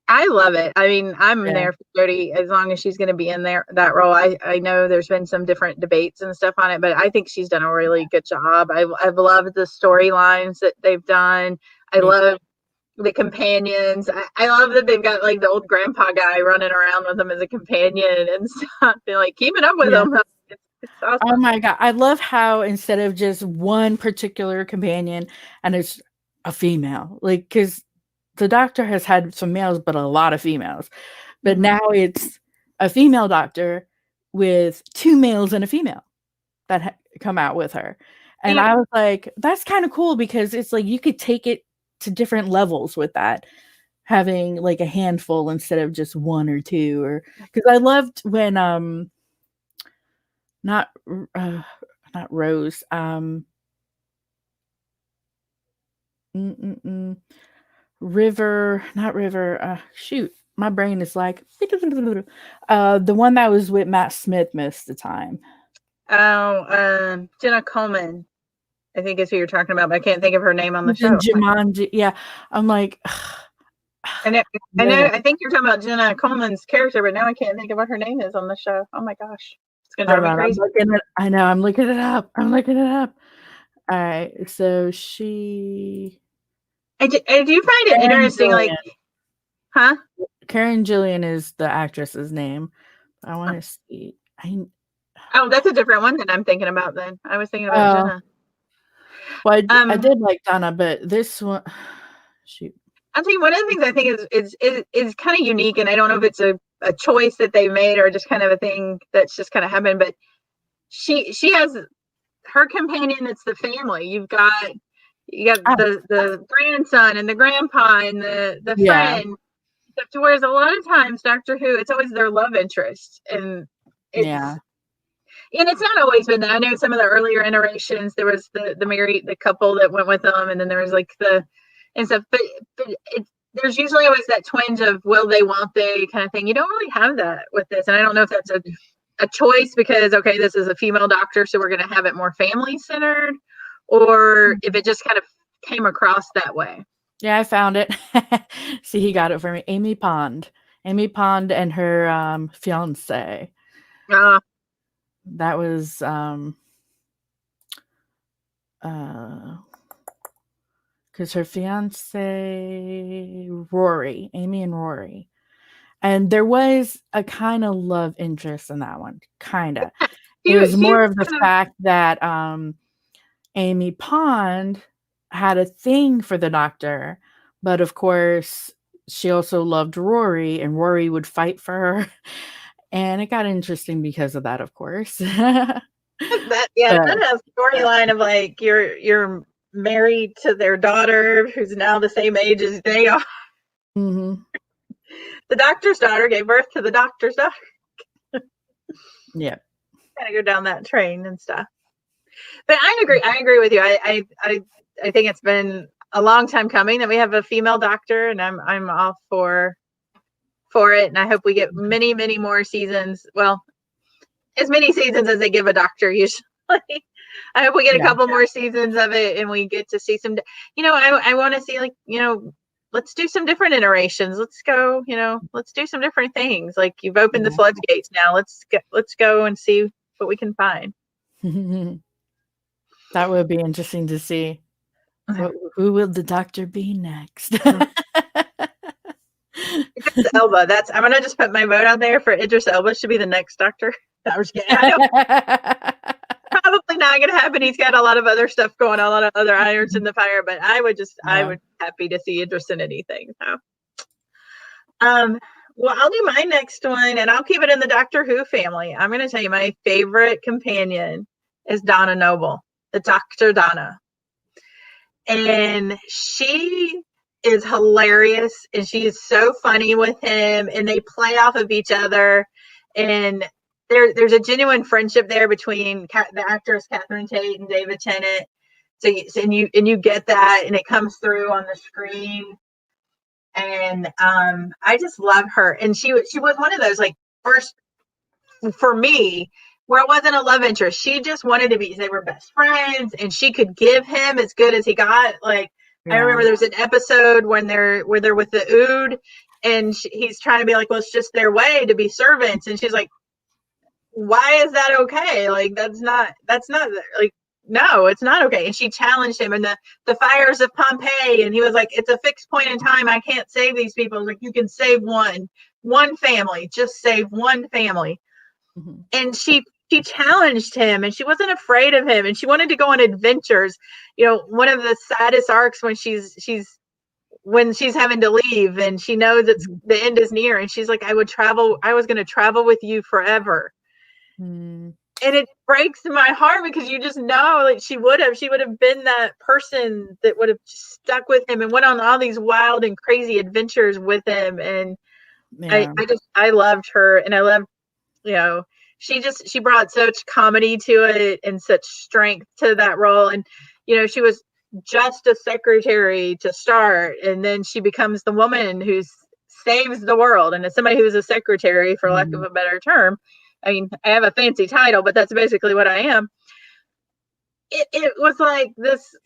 I love it. I mean, I'm yeah, there for Jodie as long as she's going to be in there that role. I know there's been some different debates and stuff on it, but I think she's done a really good job. I've loved the storylines that they've done. I me too. love the companions. I love that they've got like the old grandpa guy running around with them as a companion and stuff. And like keeping up with Yeah. them. It's Oh awesome. my god, I love how instead of just one particular companion and it's a female, like because the Doctor has had some males, but a lot of females. But Mhm. now it's a female Doctor with 2 males and a female that come out with her. And And I was like, "That's kinda cool," because it's like you could take it to different levels with that, having, like, a handful instead of just 1 or 2 or because I loved when, not r not Rose, mm, mm, mm, River not River, shoot, my brain is like the one that was with Matt Smith most of the time. Jenna Coleman, I think is who you're talking about, but I can't think of her name on the She's in show. Jumanji, yeah, I'm like, I know, man, I think you're talking about Jenna Coleman's character, but now I can't think of what her name is on the show. Oh my gosh, it's gonna drive hold me on, I'm crazy. looking it I know, I'm looking it up. Alright, so she I do find it Karen interesting, like, Gillian. huh? Karen Gillian is the actress's name. I Oh, wanna see, I oh, that's a different one that I'm thinking about. Then I was thinking about oh, Jenna. well, I Um, did like Donna, but this one shoot. I'll tell you one of the things I think is kind of unique, and I don't know if it's a choice that they made or just kind of a thing that's just kind of happened. But she has her companion. It's the family. You got Ah, the grandson and the grandpa and the yeah, friend. To whereas a lot of times Doctor Who, it's always their love interest, and yeah, it's and it's not always been that. I know some of the earlier iterations there was the married the couple that went with them, and then there was like the and stuff. But there's usually always that twinge of will they, won't they kind of thing. You don't really have that with this, and I don't know if that's a choice because okay, this is a female Doctor, so we're going to have it more family centered, or if it just kind of came across that way. yeah, I found it. See, he got it for me. Amy Pond and her fiance. Uh, That was uh because her fiance Rory, Amy and Rory. And there was a kind of love interest in that one, kinda. It was she more was of the kind of fact that, Amy Pond had a thing for the Doctor, but of course, she also loved Rory, and Rory would fight for her, and it got interesting because of that, of course. that yeah, But that has storyline of like you're married to their daughter who's now the same age as they are. mhm, The doctor's daughter gave birth to the doctor's daughter. yeah. Kind of go down that train and stuff. But I agree. I agree with you. I think it's been a long time coming that we have a female doctor, and I'm all for it. And I hope we get many more seasons. Well, as many seasons as they give a doctor usually. I hope we get a Yeah. couple more seasons of it and we get to see some. I want to see like let's do some different iterations. Let's go. Let's do some different things. Like you've opened the Yeah. floodgates now. Let's go and see what we can find. That would be interesting to see. Who will the Doctor be next? Idris Elba. I'm gonna just put my vote out there for Idris Elba should be the next Doctor. No, I'm just kidding. I know probably not gonna happen. He's got a lot of other stuff going on, a lot of other irons in the fire. But I Yeah. would be happy to see Idris in anything. So, um, well, I'll do my next one, and I'll keep it in the Doctor Who family. I'm gonna tell you my favorite companion is Donna Noble, the Doctor Donna, and she is hilarious and she is so funny with him and they play off of each other and there's a genuine friendship there between the actress Catherine Tate and David Tennant. And you get that and it comes through on the screen and I just love her and she was one of those like first for me where it wasn't a love interest. She just wanted to be, they were best friends and she could give him as good as he got. Like, I Yeah. remember there's an episode where they're with the Ood and he's trying to be like, well, it's just their way to be servants. And she's like, why is that okay? Like, that's not like, no, it's not okay. And she challenged him and the fires of Pompeii. And he was like, it's a fixed point in time. I can't save these people. Like, you can save one family, just save one family Mhm. and she she challenged him and she wasn't afraid of him and she wanted to go on adventures. One of the saddest arcs when she's having to leave and she knows it's Mhm. the end is near and she's like, I was going to travel with you forever. Mm. And it breaks my heart because you just know, like, she would have been that person that would have stuck with him and went on all these wild and crazy adventures with him. And Yeah. I loved her, and I loved, you know she brought such comedy to it and such strength to that role. And she was just a secretary to start, and then she becomes the woman who saves the world. And as somebody who's a secretary, for lack of Mhm. a better term, I mean, I have a fancy title, but that's basically what I am. It was like this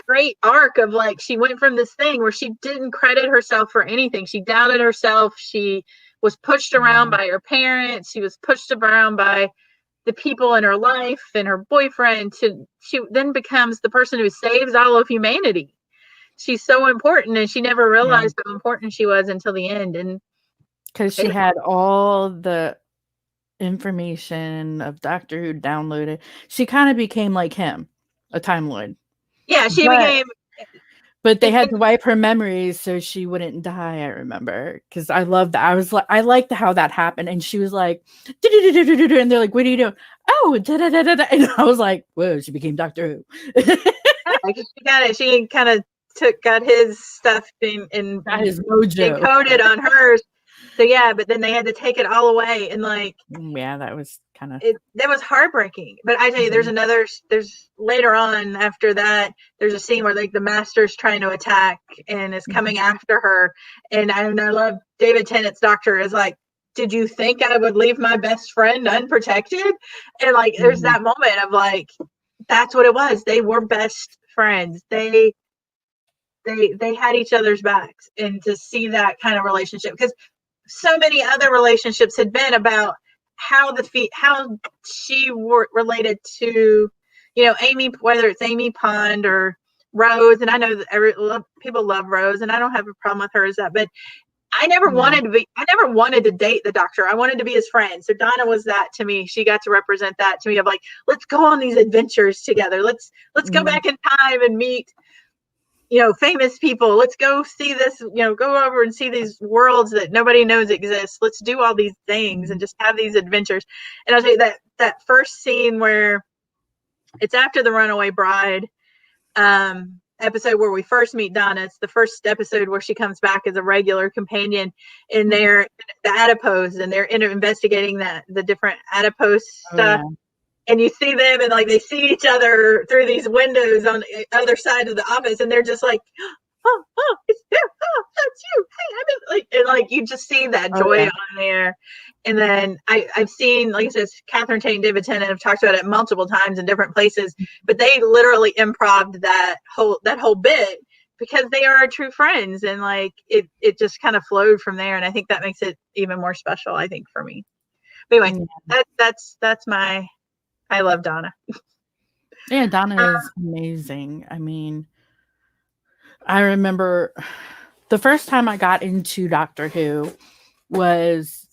great arc of, like, she went from this thing where she didn't credit herself for anything. She doubted herself. She was pushed around Yeah. by her parents. She was pushed around by the people in her life and her boyfriend. She then becomes the person who saves all of humanity. She's so important, and she never Yeah. realized how important she was until the end. And 'Cause she it, had all the information of Doctor Who downloaded. She kinda became like him, a Time Lord. yeah, she But became. but they And, had and to wipe her memories so she wouldn't die, I remember, because I loved that. I liked how that happened, and she was like, "Du-du-du-du-du-du-du," and they're like, "What are you doing?" "Oh, da da da da da," and I was like, "Whoa, she became Doctor Who." yeah, she got it. She kind of got his stuff Got his mojo. encoded on hers. So yeah, but then they had to take it all away, and, like, Yeah, that was kinda that was heartbreaking. But I tell you, mhm, there's later on after that, there's a scene where, like, the master's trying to attack and is coming mhm, after her, and I love David Tennant's doctor is like, did you think I would leave my best friend unprotected? And, like, there's mhm, that moment of, like, that's what it was. They were best friends. They had each other's backs, and to see that kind of relationship, because so many other relationships had been about how she related to, Amy, whether it's Amy Pond or Rose. And I know that people love Rose, and I don't have a problem with her as that. But yeah, I never wanted to date the doctor. I wanted to be his friend. So Donna was that to me. She got to represent that to me of, like, let's go on these adventures together. Let's go mhm, back in time and meet, famous people. Let's go see this, go over and see these worlds that nobody knows exist. Let's do all these things and mhm, just have these adventures. And I'll tell you that first scene where it's after the Runaway Bride episode where we first meet Donna. It's the first episode where she comes back as a regular companion, and mhm. they're the adipose, and they're investigating the different adipose Oh, stuff. yeah. And you see them, and, like, they see each other through these windows on the other side of the office, and they're just like, it's you, that's you. Hey, I'm like, and, like, you just see that Oh, joy yeah. on there. And then I've seen, like I said, Catherine Tate and David Tennant have talked about it multiple times in different places, but they literally improved that whole bit because they are true friends, and, like, it just kind of flowed from there. And I think that makes it even more special, I think, for me. But anyway, Yeah. that's my I love Donna. Yeah, Donna is amazing. I mean, I remember the first time I got into Doctor Who was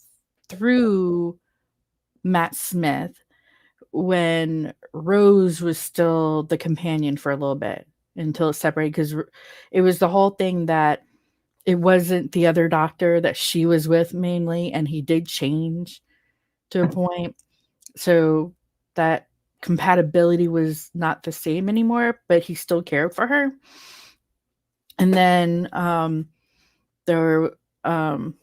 through Matt Smith when Rose was still the companion for a little bit until it separated because it was the whole thing that it wasn't the other doctor that she was with mainly, and he did change to a point. So that compatibility was not the same anymore, but he still cared for her. And then there, um,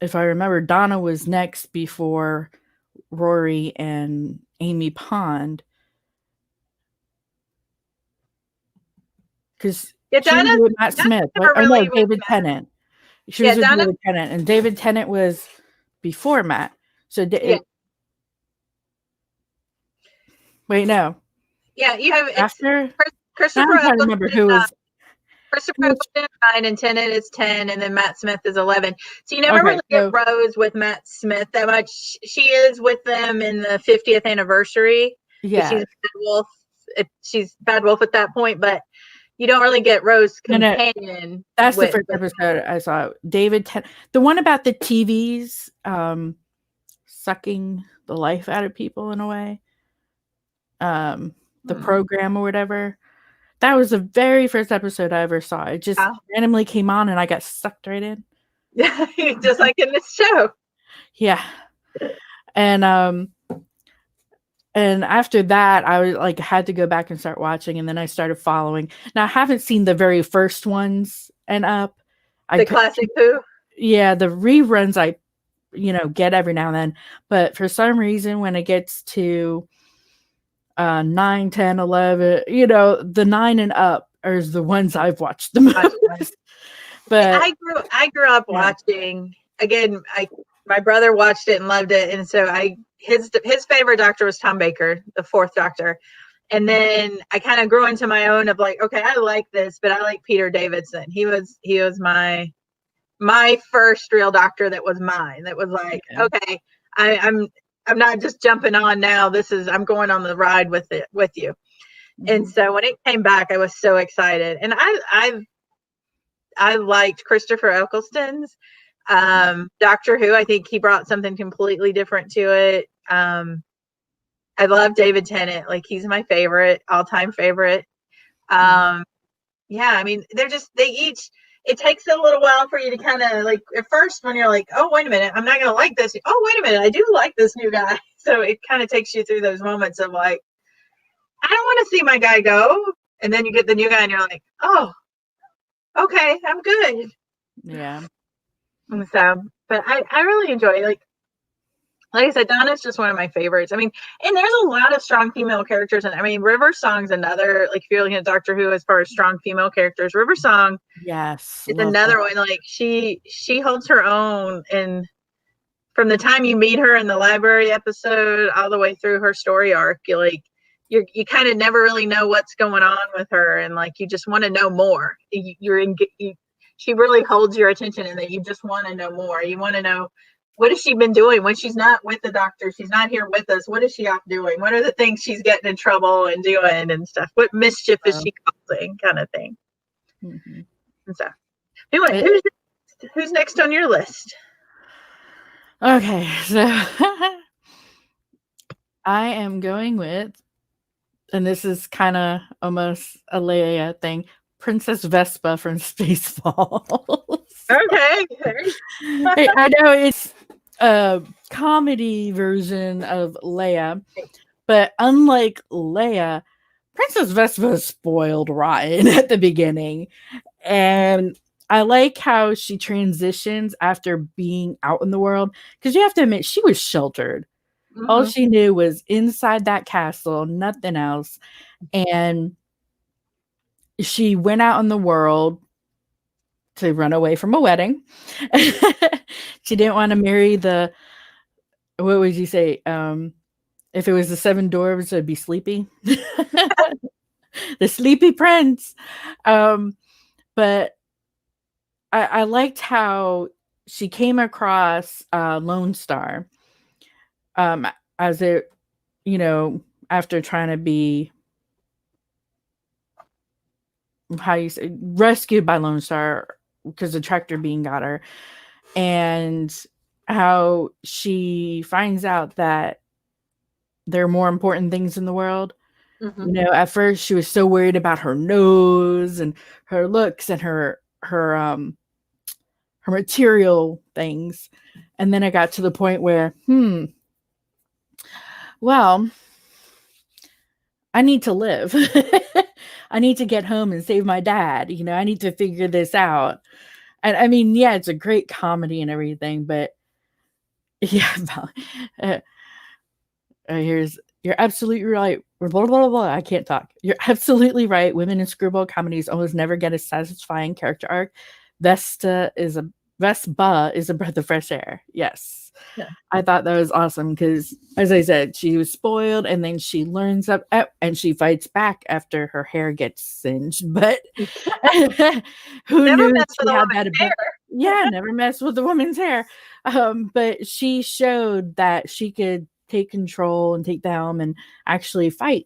if I remember, Donna was next before Rory and Amy Pond because Yeah, she was with Matt Donna Smith. Right? never Oh no, really was. David Tennant. She Yeah, was with Donna. David Tennant, and David Tennant was before Matt. So Yeah, wait, no, yeah. You have it's after. Now Christopher I'm trying to Eccleston. remember who was Christopher who was. Eccleston 9, and Tennant is 10, and then Matt Smith is 11. So you never Okay, really get so Rose with Matt Smith that much. She is with them in the 50th anniversary because yeah, she's Bad Wolf. She's Bad Wolf at that point, but you don't really get Rose no, no, companion that's the with first episode I saw. David Tennant, the one about the TVs. sucking the life out of people in a way. The Hmm. program or whatever. That was the very first episode I ever saw. It just Oh, randomly came on and I got sucked right in. yeah, just like in this show. Yeah. And after that I was like had to go back and start watching, and then I started following. Now I haven't seen the very first ones and up. I The could classic Who. Yeah, the reruns I get every now and then, but for some reason when it gets to 9, 10, 11, the 9 and up are the ones I've watched the most. But I grew up yeah. watching again. My brother watched it and loved it, and so his favorite Doctor was Tom Baker, the fourth Doctor. And then I kind of grew into my own of like, okay, I like this, but I like Peter Davidson. He was my first real Doctor that was mine. That was like, Yeah. okay, I'm not just jumping on now. I'm going on the ride with you. And Mhm. so when it came back, I was so excited, and I liked Christopher Eccleston's Doctor Who. I think he brought something completely different to it. I love David Tennant. Like, he's my favorite, all-time favorite. Mhm. Yeah, I mean, they each, it takes a little while for you to kind of like, at first when you're like, oh, wait a minute, I'm not going to like this. Oh, wait a minute, I do like this new guy. So it kind of takes you through those moments of like, I don't want to see my guy go. And then you get the new guy and you're like, oh, okay, I'm good. Yeah. And so, but I really enjoy, like I said, Donna's just one of my favorites. I mean, and there's a lot of strong female characters, and I mean, River Song's another. Like, if you're looking at Doctor Who as far as strong female characters, River Song Yes, is love another her. one. Like, she holds her own, and from the time you meet her in the library episode all the way through her story arc, you kind of never really know what's going on with her, and like you just want to know more. She really holds your attention, and that you just want to know more. You want to know, what has she been doing when she's not with the Doctor? She's not here with us. What is she off doing? What are the things she's getting in trouble and doing and stuff? What mischief is So, she causing, kind of thing? mhm. And so, anyway, It who's next on your list? Okay, so I am going with, and this is kinda almost a Leia thing, Princess Vespa from Spaceballs. Okay. I know it's a comedy version of Leia, but unlike Leia, Princess Vespa is spoiled rotten at the beginning. And I like how she transitions after being out in the world, because you have to admit she was sheltered. All Mm-hmm. she knew was inside that castle, nothing else. And she went out in the world to run away from a wedding. She didn't want to marry the, what would you say? If it was the seven dwarves, it'd be Sleepy. The Sleepy Prince. Um, but I liked how she came across Lone Star, um, as it, after trying to be, how you say, rescued by Lone Star because the tractor beam got her, and how she finds out that there are more important things in the world. Mm-hmm. At first she was so worried about her nose and her looks and her material things. And then it got to the point where, well, I need to live. I need to get home and save my dad. I need to figure this out. And I mean, yeah, it's a great comedy and everything, but yeah, uh, here's you're absolutely right. Blah, blah, blah, blah. I can't talk. You're absolutely right. Women in screwball comedies almost never get a satisfying character arc. Vespa is a breath of fresh air. Yes. Yeah. I thought that was awesome because, as I said, she was spoiled and then she learns up and she fights back after her hair gets singed. But who Never knew mess with she a had woman's that ability? hair. Yeah, never mess with the woman's hair. But she showed that she could take control and take the helm and actually fight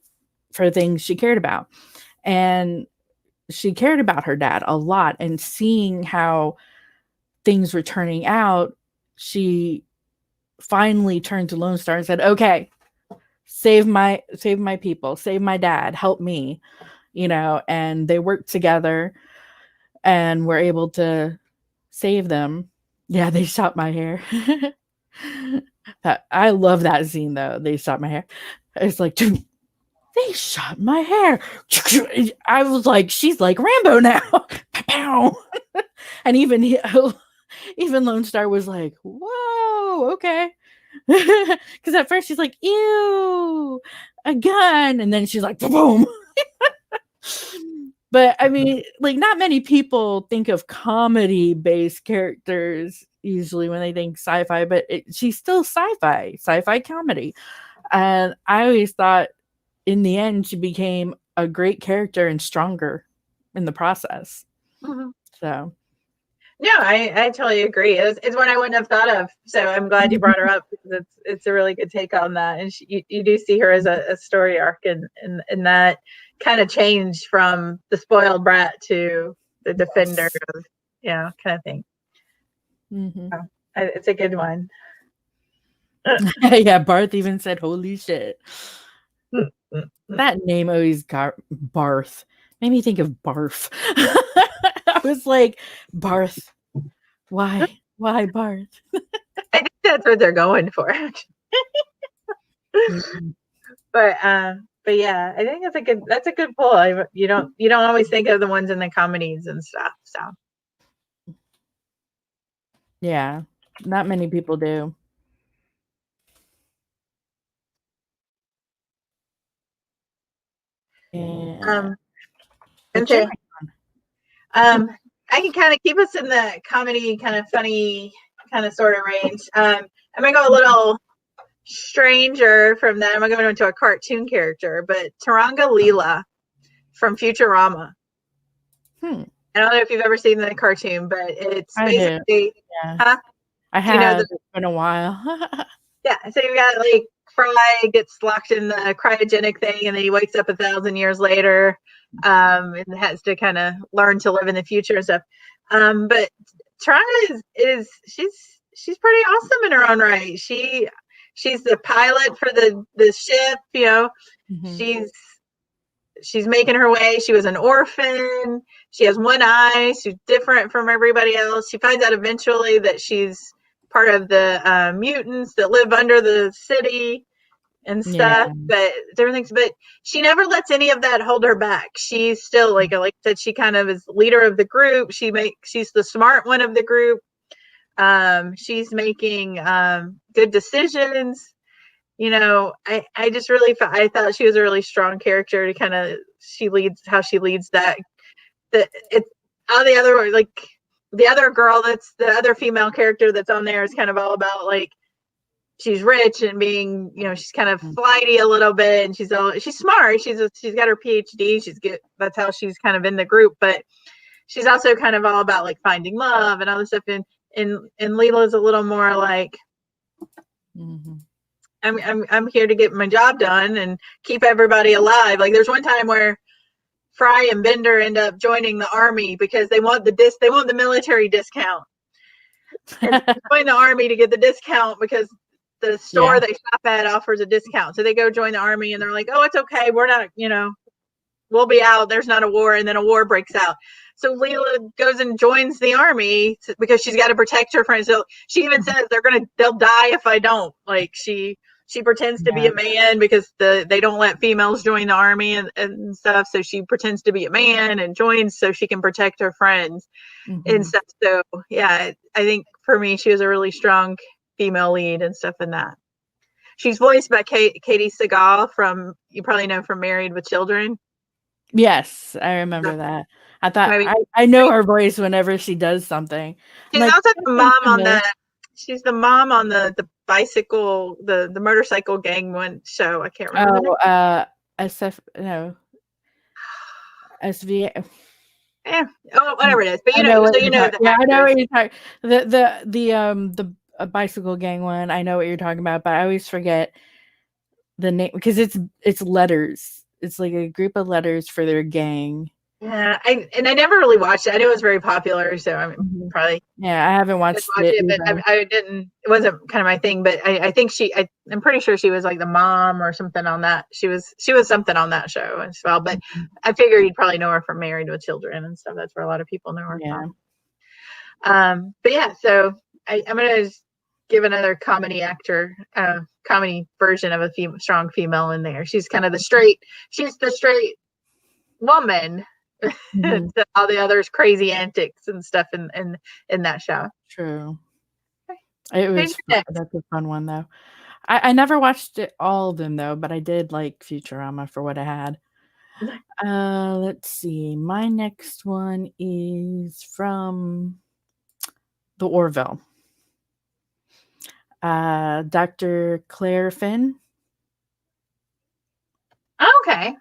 for things she cared about. And she cared about her dad a lot. And seeing how things were turning out, she finally turned to Lone Star and said, "Okay, save my people, save my dad, help me," and they worked together and were able to save them. Yeah, they shot my hair. That I love that scene though. They shot my hair. It's like they shot my hair. I was like, she's like Rambo now. Pow. And even Lone Star was like, whoa, okay. Because at first she's like, ew, a gun. And then she's like, boom. But I mean, like, not many people think of comedy based characters usually when they think sci-fi, but she's still sci-fi comedy. And I always thought in the end she became a great character and stronger in the process. Mhm. So No, I totally agree. It's one I wouldn't have thought of. So I'm glad you brought her up because it's a really good take on that. And you do see her as a story arc and that kind of change from the spoiled brat to the defender yes. of, kind of thing. Hmm. So, it's a good one. Yeah, Barth even said, "Holy shit." That name always got Barth. Made me think of barf. I was like, Barth. Why? Why Barth? I think that's what they're going for. Mhm. But yeah, I think that's a good pull. You don't always think of the ones in the comedies and stuff. So Yeah, not many people do. And um and what's your so next one? um I can kind of keep us in the comedy, kind of funny, kind of sort of range. I'm gonna go a little stranger from that. I'm gonna go into a cartoon character, but Taranga Leela from Futurama. Hmm, I don't know if you've ever seen the cartoon, but it's I do. basically, Yeah, huh? I Do you know have. the It's been a while. Yeah, so you got like Fry gets locked in the cryogenic thing, and then he wakes up 1,000 years later, and has to kind of learn to live in the future and stuff. But Tron is she's pretty awesome in her own right. She's the pilot for the ship. Mhm. She's she's making her way. She was an orphan. She has one eye. She's different from everybody else. She finds out eventually that she's part of the mutants that live under the city and Yeah. stuff. But different things. But she never lets any of that hold her back. She's still like I said, she kind of is leader of the group. She's the smart one of the group. She's making good decisions. I just really I thought she was a really strong character to kind of she leads that it's all the other like the other girl that's the other female character that's on there is kind of all about like she's rich and being she's kind of flighty a little bit and she's smart she's got her PhD she's good that's how she's kind of in the group but she's also kind of all about like finding love and all this stuff and Leela's a little more like Mhm. I'm here to get my job done and keep everybody alive. Like there's one time where Fry and Bender end up joining the army because they want the military discount. And they join the army to get the discount because the store Yeah. they shop at offers a discount. So they go join the army and they're like, "Oh, it's okay. We're not, we'll be out. There's not a war." And then a war breaks out. So Leela goes and joins the army because she's got to protect her friends. So she even says they'll die if I don't. Like she pretends to be Yeah. a man because they don't let females join the army and stuff. So she pretends to be a man and joins so she can protect her friends and Mhm. stuff. So yeah, I think for me she was a really strong female lead and stuff in that. She's voiced by Katie Seagal from you probably know from Married with Children. Yes, I remember that. I thought Maybe I know her voice whenever she does something. I'm she's like, also "That the sounds mom on familiar." the. She's the mom on the bicycle, the motorcycle gang one show. I can't remember the name. Oh, SF no, SV. Yeah, oh, whatever it is. But I know what so you're talking. the Yeah, I know actress. what you're talking. The bicycle gang one. I know what you're talking about, but I always forget the name because it's letters. It's like a group of letters for their gang. Yeah, I never really watched it. I know it was very popular, so I mean, Mhm. probably Yeah, I haven't did watched watch it it, but either. I didn't. It wasn't kind of my thing. But I think I'm pretty sure she was like the mom or something on that. She was something on that show as well. But Mhm. I figure you'd probably know her from Married with Children and stuff. That's where a lot of people know her Yeah. from. But yeah, so I'm gonna just give another comedy actor, comedy version of a strong female in there. She's kind of the straight. She's the straight woman. Mhm. To all the others crazy antics and stuff in that show. True. It Who's was fu next? that's a fun one, though. I never watched it all of them, though, but I did like Futurama for what I had. Let's see. My next one is from The Orville. Dr. Claire Finn. Okay.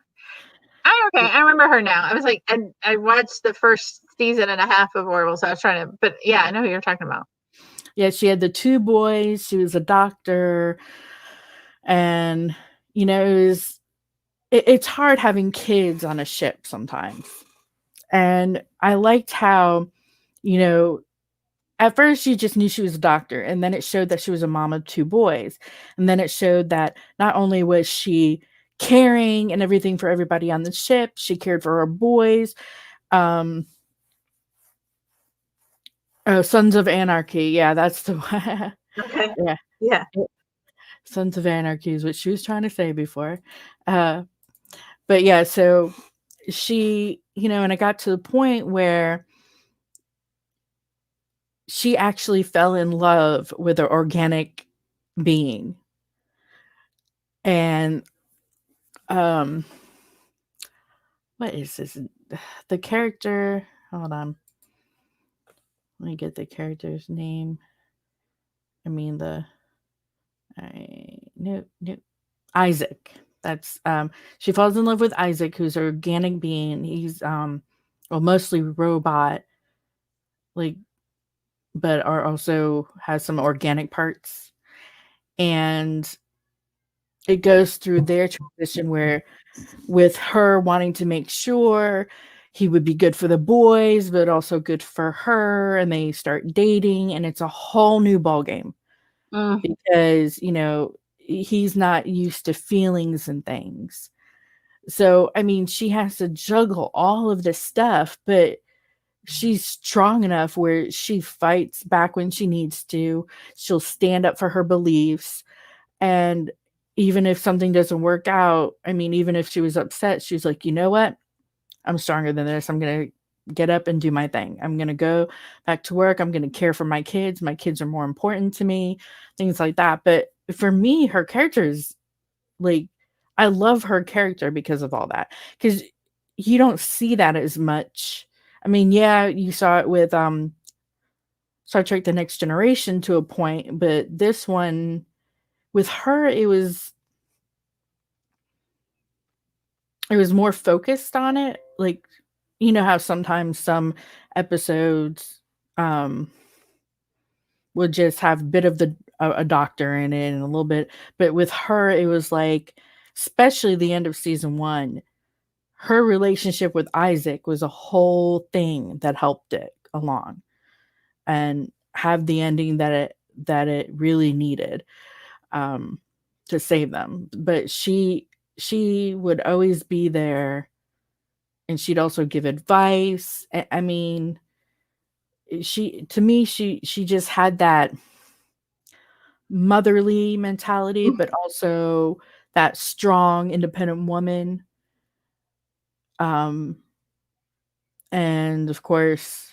Okay. I remember her now. I was like, I watched the first season and a half of Orville, so I was trying to, but yeah, I know who you're talking about. Yeah, she had the 2 boys, she was a doctor, and, it's hard having kids on a ship sometimes, and I liked how, you know, at first you just knew she was a doctor, and then it showed that she was a mom of 2 boys, and then it showed that not only was she caring and everything for everybody on the ship, she cared for her boys. um oh, Sons of Anarchy, yeah, that's the one. Okay. Yeah, Yeah. Sons of Anarchy is what she was trying to say before. uh but yeah, so she, and it got to the point where she actually fell in love with an organic being. And um what is this? The character, hold on. Let me get the character's name. I mean no, no, Isaac. That's she falls in love with Isaac, who's an organic being. He's well, mostly robot, like, but are also has some organic parts. And it goes through their transition where, with her wanting to make sure he would be good for the boys, but also good for her, and they start dating, and it's a whole new ball game Mm. because, he's not used to feelings and things. So, I mean, she has to juggle all of this stuff, but she's strong enough where she fights back when she needs to. She'll stand up for her beliefs. And even if something doesn't work out, I mean, even if she was upset, she's like, you know what? I'm stronger than this. I'm going to get up and do my thing. I'm going to go back to work. I'm going to care for my kids. My kids are more important to me, things like that. But for me, her character is like, I love her character because of all that. Because you don't see that as much. I mean, yeah, you saw it with Star Trek The Next Generation to a point, but this one, with her, it was more focused on it. Like, you know how sometimes some episodes um would just have a bit of a doctor in it and a little bit, but with her it was like, especially the end of season 1, her relationship with Isaac was a whole thing that helped it along and have the ending that it really needed, um to save them. But she would always be there, and she'd also give advice. I mean, she to me, she just had that motherly mentality, but also that strong, independent woman. Um, and of course,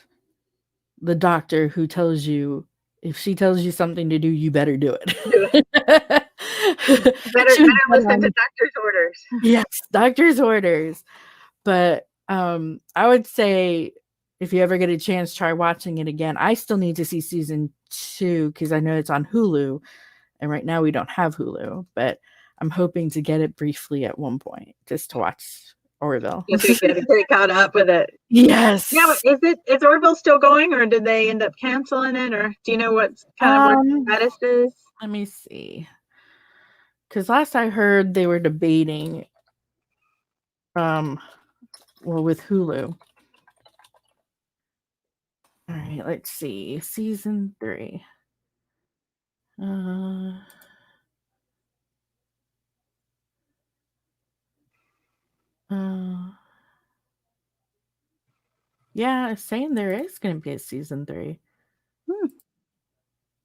the doctor who tells you, if she tells you something to do, you better do Do it. it. Better She was listen to dead. doctor's orders. Yes, doctor's orders. But, I would say if you ever get a chance, try watching it again. I still need to see season 2 because I know it's on Hulu, and right now we don't have Hulu, but I'm hoping to get it briefly at one point just to watch Orville. Get caught up with it. Yeah, Yes. is Orville still going, or did they end up canceling it, or do you know what Um, status is? Let me see. Because last I heard they were debating, um, well, with Hulu. All right, let's see. Season 3. Uh, uh, yeah, it's saying there is going to be a season 3.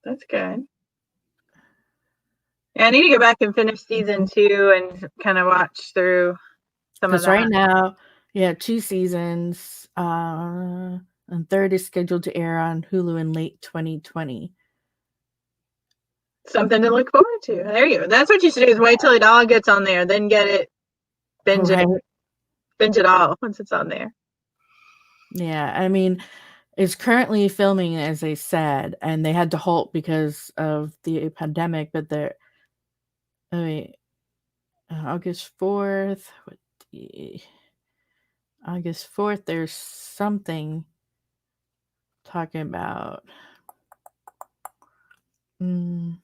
That's good. Yeah, I need to go back and finish season 2 and kind of watch through some of Because right that. now, yeah, 2 seasons. And third is scheduled to air on Hulu in late 2020. Something to look forward to. There you go. That's what you should do, is wait till it all gets on there, then get it, binge it, Right. binge it all once it's on there. Yeah, I mean, it's currently filming, as they said, and they had to halt because of the pandemic. But they're, I mean, August 4th. What the August 4th? There's something talking about. Mm,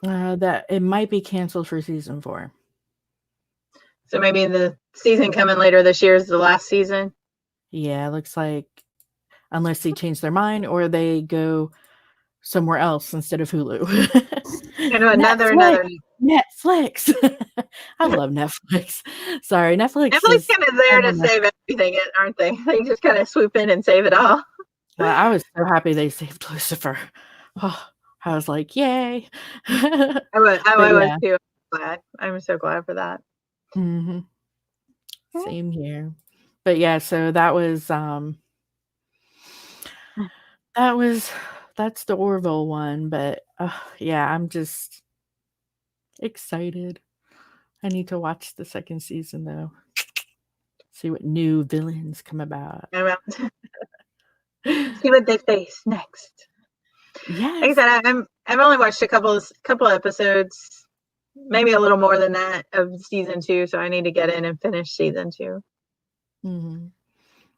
uh, that it might be canceled for season 4. So maybe the season coming later this year is the last season. Yeah, it looks like unless they change their mind or they go somewhere else instead of Hulu. Kind of Netflix. another. Netflix. I love Netflix. Sorry, Netflix Netflix is kind of I there to don't know. save everything, aren't they? They just kind of swoop in and save it all. Well, I was so happy they saved Lucifer. Oh, I was like, yay. But I was yeah. too. Glad. I'm so glad for that. Mhm. Same here. But yeah, so that was that's the Orville one, but yeah, I'm just excited. I need to watch the second season though. See what new villains come about. See what they face next. Like I Yes. said, I've only watched a couple episodes, maybe a little more than that, of season 2. So I need to get in and finish season 2. Mhm.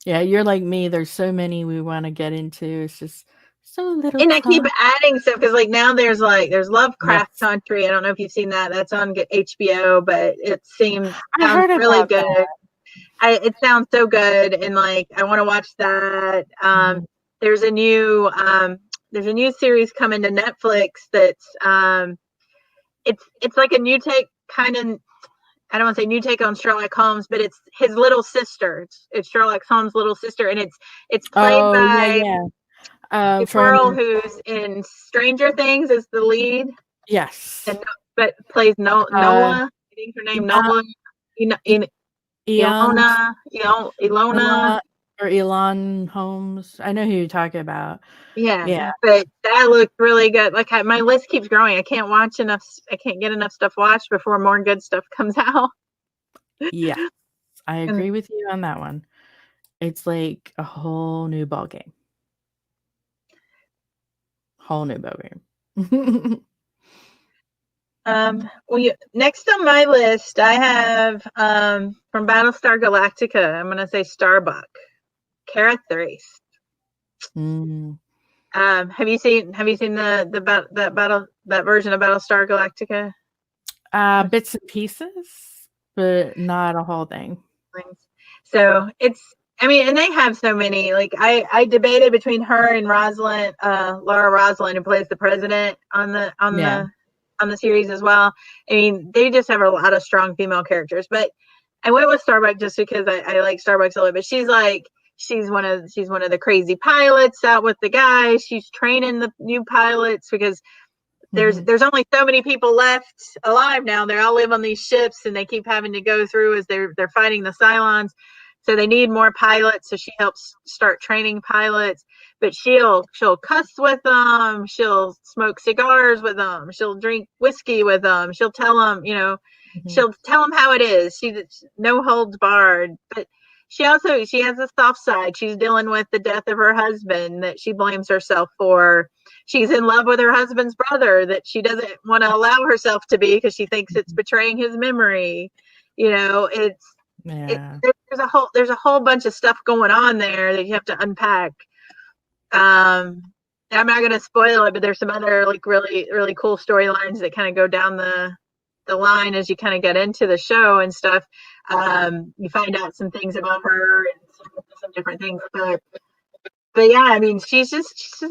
Yeah, you're like me. There's so many we want to get into. It's just so little And I keep time. adding stuff because like now there's Lovecraft Yes. Country. I don't know if you've seen that. That's on HBO, but it I sounds heard really about that. good. It sounds so good, and like I want to watch that. Mhm. There's a new there's a new series coming to Netflix that's it's like a new take, kind of. I don't want to say new take on Sherlock Holmes, but it's his little sister. It's Sherlock Holmes' little sister, and it's played Oh, yeah, by yeah. the From girl who's in Stranger Things is the lead, yes. and but plays Uh, Noah. I think her name Eon, Noah. E Eon Ilona. Elon or Elon Holmes. I know who you're talking about. Yeah, Yeah. but that looked really good. Like my list keeps growing. I can't watch enough. I can't get enough stuff watched before more good stuff comes out. Yeah. I And agree with you on that one. It's like a whole new ball game. Whole new ball game. next on my list, I have from Battlestar Galactica. I'm gonna say Starbuck, Kara Thrace. Mm. Have you seen that version of Battlestar Galactica? Bits and pieces, but not a whole thing. So it's, I mean, and they have so many. Like I debated between her and Laura Roslin, who plays the president Yeah. on the series as well. I mean, they just have a lot of strong female characters. But I went with Starbuck just because I like Starbucks a little bit. She's one of the crazy pilots out with the guys. She's training the new pilots because Mhm. there's only so many people left alive now. They all live on these ships, and they keep having to go through as they're fighting the Cylons. So they need more pilots. So she helps start training pilots. But she'll cuss with them. She'll smoke cigars with them. She'll drink whiskey with them. Mhm. She'll tell them how it is. She's no holds barred. But she has a soft side. She's dealing with the death of her husband that she blames herself for. She's in love with her husband's brother that she doesn't want to allow herself to be because she thinks it's betraying his memory. It's Yeah. There's a whole bunch of stuff going on there that you have to unpack. Um, I'm not gonna spoil it, but there's some other like really cool storylines that kind of go down the line as you kind of get into the show and stuff. You find out some things about her and some different things, but yeah, I mean, she's a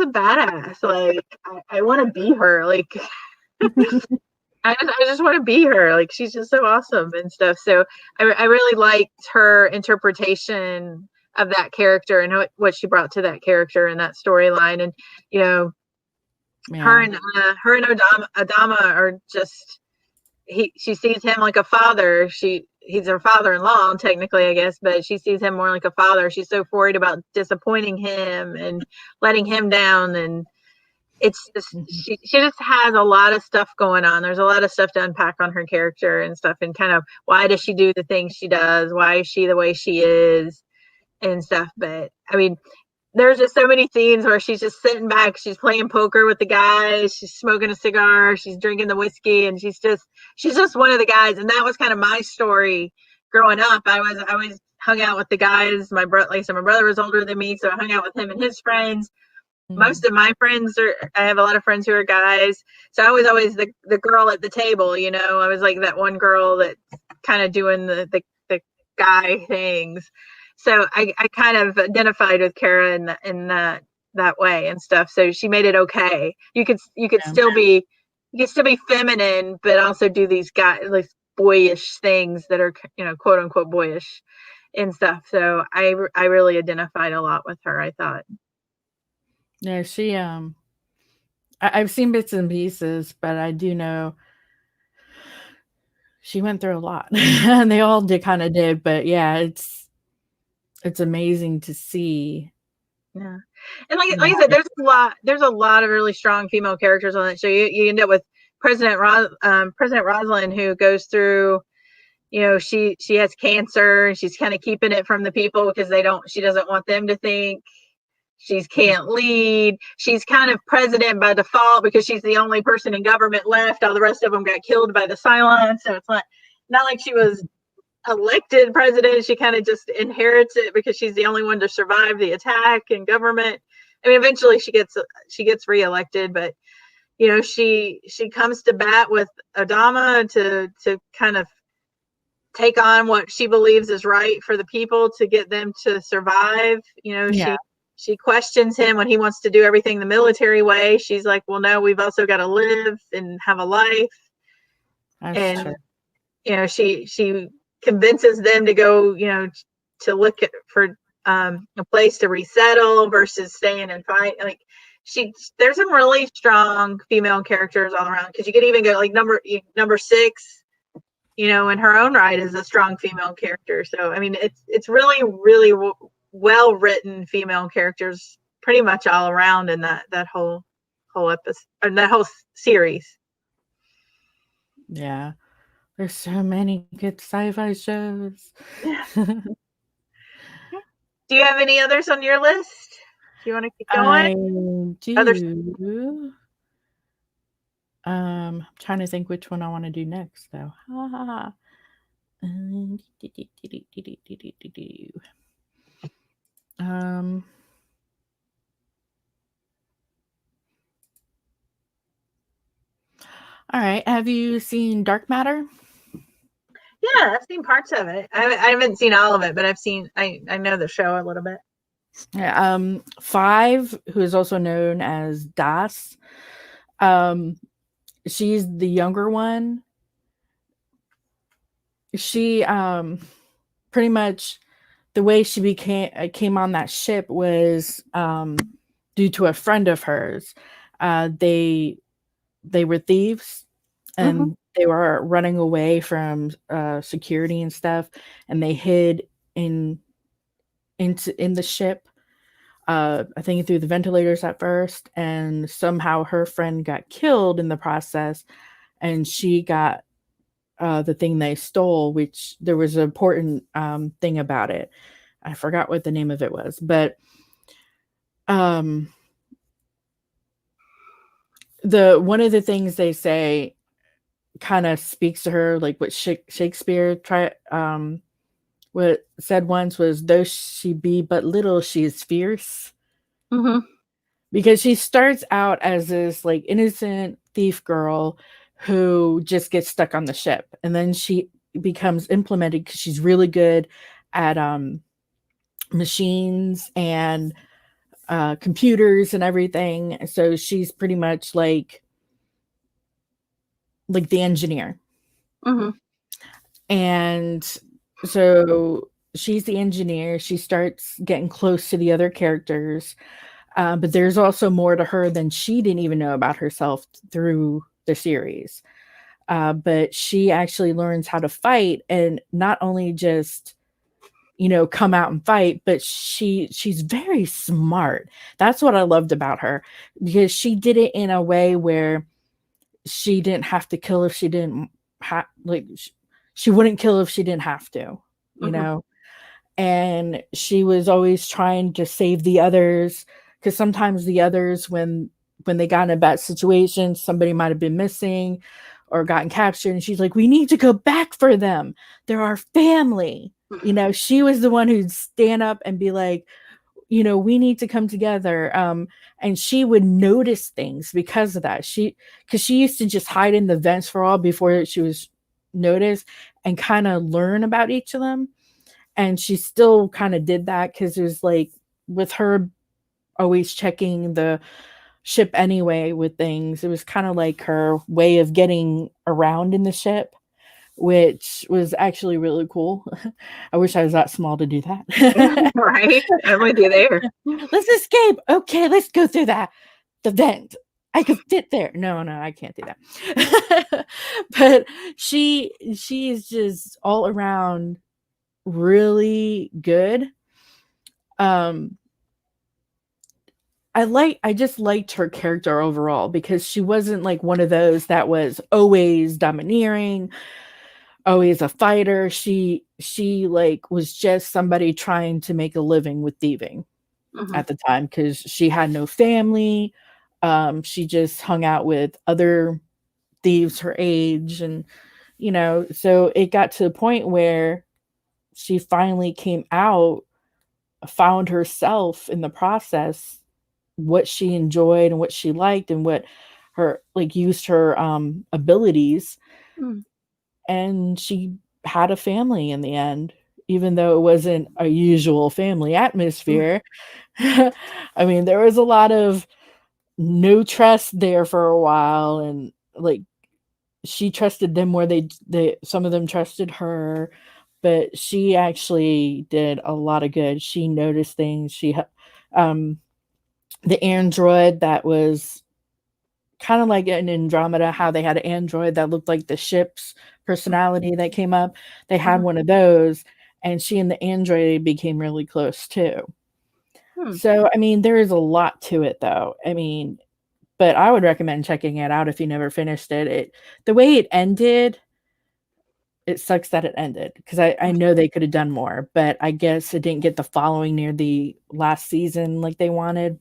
badass. Like I want to be her. Like I just want to be her. Like she's just so awesome and stuff. So I really liked her interpretation of that character and what she brought to that character and that storyline. And you know, Yeah. her and Adama are just she sees him like a father. He's her father-in-law technically, I guess, but she sees him more like a father. She's so worried about disappointing him and letting him down, and it's just Mhm. she just has a lot of stuff going on. There's a lot of stuff to unpack on her character and stuff, and kind of why does she do the things she does? Why is she the way she is and stuff? But I mean, there's just so many scenes where she's just sitting back, she's playing poker with the guys, she's smoking a cigar, she's drinking the whiskey, and she's just one of the guys. And that was kind of my story growing up. I always hung out with the guys. My brother, like I said, my brother was older than me, so I hung out with him and his friends. Most Mhm. of my friends are I have a lot of friends who are guys, so I was always the girl at the table. I was like that one girl that kind of doing the guy things. So I kind of identified with Kara in that way and stuff. So she made it okay. Yeah. You could still be feminine, but also do these guys like boyish things that are quote unquote boyish and stuff. So I really identified a lot with her. I thought. Yeah, I've seen bits and pieces, but I do know she went through a lot. And they all did kinda did, but yeah, it's amazing to see, Yeah. And like I how said, there's a lot of really strong female characters on that show. You end up with President Rosalind, who goes through, she has cancer and she's kind of keeping it from the people because she doesn't want them to think she can't lead. She's kind of president by default because she's the only person in government left. All the rest of them got killed by the Cylons. So it's not like she was elected president. She kind of just inherits it because she's the only one to survive the attack in government. I mean, eventually she gets reelected, but she comes to bat with Adama to kind of take on what she believes is right for the people to get them to survive. Yeah, She questions him when he wants to do everything the military way. She's like, well, no, we've also got to live and have a life. that's And true. she convinces them to go, to look for a place to resettle versus staying and fight. Like there's some really strong female characters all around because you could even go like number six, in her own right is a strong female character. So I mean, it's really well written female characters pretty much all around in that whole episode and that whole series. Yeah. There's so many good sci-fi shows. Yeah. Do you have any others on your list? Do you want to keep going? I Other do. I'm trying to think which one I wanna do next, though. Ha, ha, ha. Um, alright, have you seen Dark Matter? Yeah, I've seen parts of it. I haven't seen all of it, but I know the show a little bit. Yeah, Five, who is also known as Das, um, she's the younger one. She, pretty much the way she came on that ship was, due to a friend of hers. They were thieves, Mm-hmm. and they were running away from, security and stuff, and they hid in in the ship, I think through the ventilators at first, and somehow her friend got killed in the process, and she got the thing they stole, which there was an important thing about it. I forgot what the name of it was, but um, the one of the things they say kind of speaks to her, like what Shakespeare what said once was, "Though she be but little, she is fierce." Mm-hmm. Because she starts out as this like innocent thief girl who just gets stuck on the ship, and then she becomes implemented because she's really good at machines and computers and everything. So she's pretty much like the engineer. Mm-hmm. And so she's the engineer. She starts getting close to the other characters. But there's also more to her than she didn't even know about herself through the series. But she actually learns how to fight, and not only just come out and fight, but she's very smart. That's what I loved about her, because she did it in a way where she didn't have to kill if she didn't have like she wouldn't kill if she didn't have to, you Mm-hmm. know and she was always trying to save the others, because sometimes the others, when they got in a bad situation, somebody might have been missing or gotten captured, and she's like, we need to go back for them, they're our family. She was the one who'd stand up and be like, we need to come together. And she would notice things because of that. Because she used to just hide in the vents for all before she was noticed, and kind of learn about each of them. And she still kind of did that, because there's like, with her always checking the ship anyway with things, it was kind of like her way of getting around in the ship, which was actually really cool. I wish I was that small to do that. Right. I'm with you there. Let's escape. Okay, let's go through the vent. I could fit there. No, no, I can't do that. But she is just all around really good. Um I just liked her character overall, because she wasn't like one of those that was always domineering, always a fighter. She like was just somebody trying to make a living with thieving Mm-hmm. at the time, because she had no family. She just hung out with other thieves her age, and so it got to a point where she finally came out, found herself in the process, what she enjoyed and what she liked, and what her like used her abilities, Mm-hmm. and she had a family in the end, even though it wasn't a usual family atmosphere. I mean, there was a lot of no trust there for a while, and like she trusted them where they some of them trusted her, but she actually did a lot of good. She noticed things. Um the android that was kind of like in Andromeda, how they had an android that looked like the ship's personality that came up. They had one of those, and she and the android became really close too. Mm-hmm. So, I mean, there is a lot to it, though. I mean, but I would recommend checking it out if you never finished it. The way it ended, it sucks that it ended, because I know they could have done more, but I guess it didn't get the following near the last season like they wanted.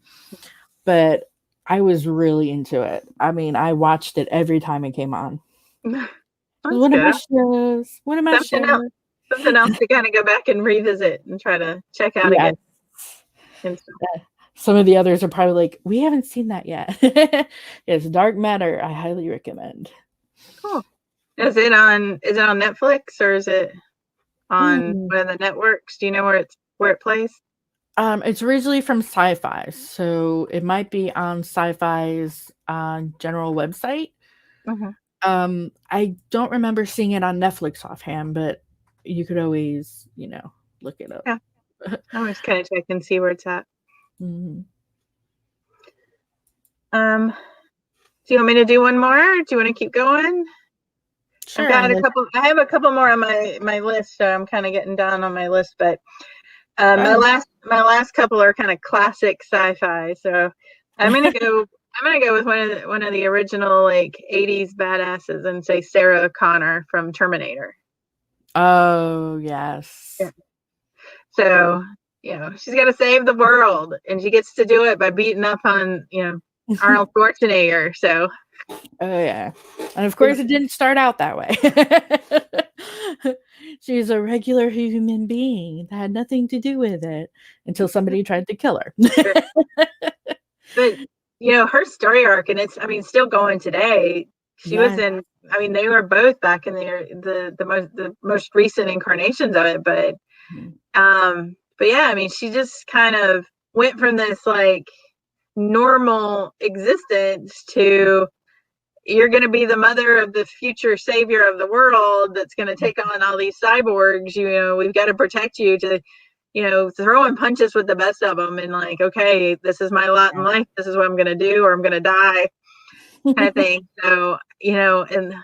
But I was really into it. I mean, I watched it every time it came on. It was That's one of my good. shows. One of my Something else. shows. Something else to kind of go back and revisit and try to check out again. Yes. And so, Some of the others are probably like, we haven't seen that yet. Yes, Dark Matter. I highly recommend. cool. Is it on Netflix or is it on Mm. one of the networks? Do you know where it plays? It's originally from Sci-Fi, so it might be on Sci-Fi's general website. Mm-hmm. I don't remember seeing it on Netflix offhand, but you could always, look it up. Yeah, I always kind of check and see where it's at. Mhm. Um, do you want me to do one more? Do you want to keep going? Sure, unless I have a couple more on my list, so I'm kind of getting down on my list, but my oh, last couple are kind of classic sci-fi. So I'm gonna go I'm gonna go with one of the original like 80s badasses and say Sarah Connor from Terminator. oh Yeah. yes. So, she's got to save the world and she gets to do it by beating up on, Arnold Schwarzenegger. So, Oh yeah, and of course it didn't start out that way. She's a regular human being that had nothing to do with it until somebody tried to kill her. But her story arc, and it's, I mean, still going today. She was Yeah. in, I mean, they were both back in the most recent incarnations of it, Mhm. but yeah, I mean, she just kind of went from this like normal existence to, you're going to be the mother of the future savior of the world that's going to take on all these cyborgs. We've got to protect you, to throwing punches with the best of them, and like, okay, this is my lot in life, this is what I'm going to do, or I'm going to die, kind of thing. So, and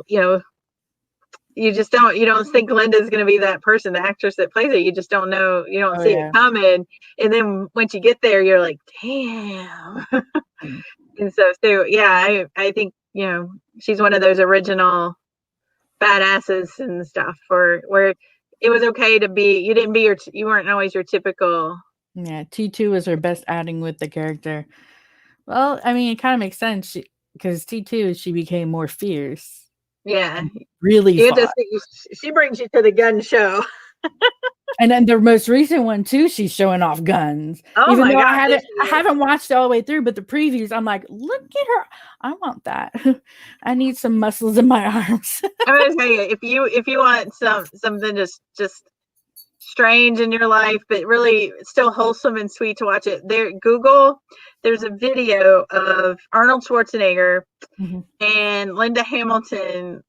you know you don't think Linda's going to be that person, the actress that plays it. You just don't know, you don't Oh see it yeah. coming, and then once you get there, you're like, damn. Mm. And so yeah, I think she's one of those original badasses and stuff, where it was okay to be, you weren't always your typical. Yeah, T2 was her best outing with the character. Well, I mean, it kind of makes sense because T2 she became more fierce Yeah, and really you just fought. she brings you to the gun show. And then the most recent one too, she's showing off guns. Oh Even my though god, I this haven't I is. haven't watched it all the way through, but the previews, I'm like, look at her. I want that. I need some muscles in my arms. I'm gonna tell you, if you want something just strange in your life, but really still wholesome and sweet to watch it, there's a video of Arnold Schwarzenegger Mhm. and Linda Hamilton,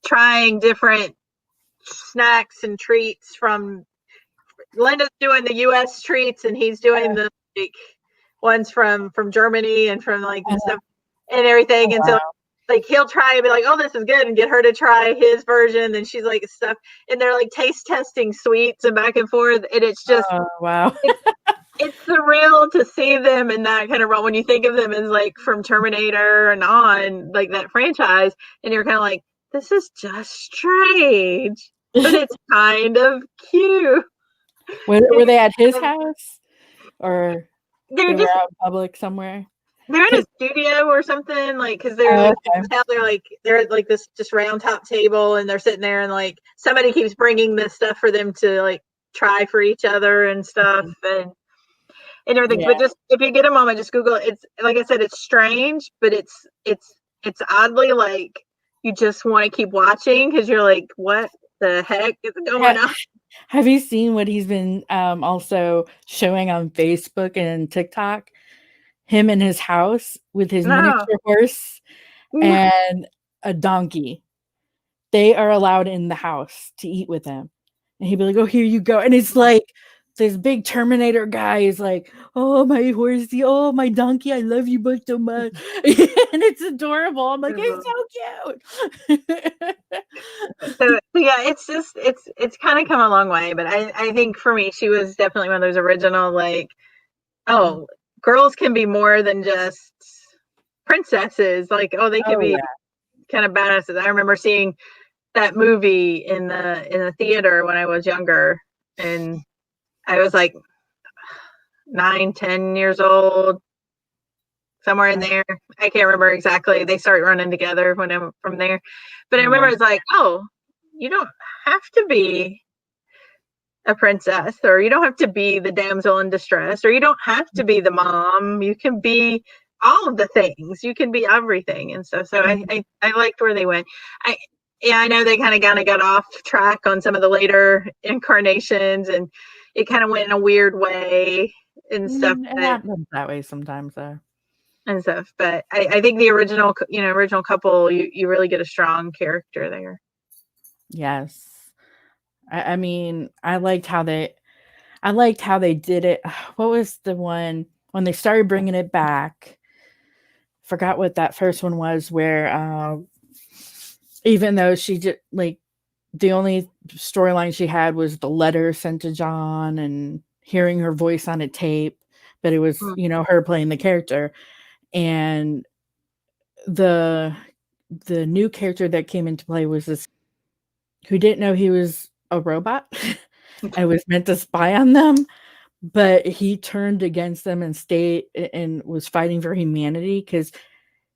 trying different snacks and treats. From Linda's doing the U.S. treats, and he's doing the like ones from Germany, and from like Uh, stuff and oh, everything. And so wow. like he'll try and be like, "Oh, this is good," and get her to try his version. And she's like stuff, and they're like taste testing sweets and back and forth. And it's just Oh, wow. it's it's surreal to see them in that kind of role, when you think of them as like from Terminator and on, like that franchise, and you're kind of like, this is just strange, but it's kind of cute. Were they at his house or They're they were just out in public somewhere? they're in a 'Cause studio or something, like, because oh, you okay. can tell they're at like this just round top table, and they're sitting there, and like somebody keeps bringing this stuff for them to like try for each other and stuff, Mhm. and everything. Yeah. But just, if you get a moment, just Google it. It's, like I said, it's strange, but it's oddly like you just want to keep watching, because you're like, what the heck is going Ha on? have you seen what he's been, also showing on Facebook and TikTok? Him in his house with his No, miniature horse no. and a donkey. They are allowed in the house to eat with him. And he'd be like, "Oh, here you go." And it's like this big Terminator guy is like, "Oh, my horsey, oh, my donkey, I love you both so much." And it's adorable. I'm like, "It's so cute." So yeah, it's just it's kind of come a long way, but I think for me, she was definitely one of those original, like, oh, girls can be more than just princesses. Like, oh, they can Oh, be yeah. kind of badasses. I remember seeing that movie in the theater when I was younger, and I was like 9, 10 years old, somewhere in there. I can't remember exactly. They start running together when I'm from there, but I remember Yeah. it's like, oh, you don't have to be a princess, or you don't have to be the damsel in distress, or you don't have to be the mom. You can be all of the things. You can be everything and stuff. So I Mhm. I, I liked where they went. I Yeah, I know they kind of got off track on some of the later incarnations, and it kind of went in a weird way and stuff. It But happens that way sometimes, though. I think the original couple, you really get a strong character there. Yes. I mean, I liked how they did it. What was the one when they started bringing it back? Forgot what that first one was where, even though she just like the only storyline she had was the letter sent to John and hearing her voice on a tape, but it was, Mm. her playing the character. And the the new character that came into play was this who didn't know he was a robot and was meant to spy on them, but he turned against them and stayed and was fighting for humanity because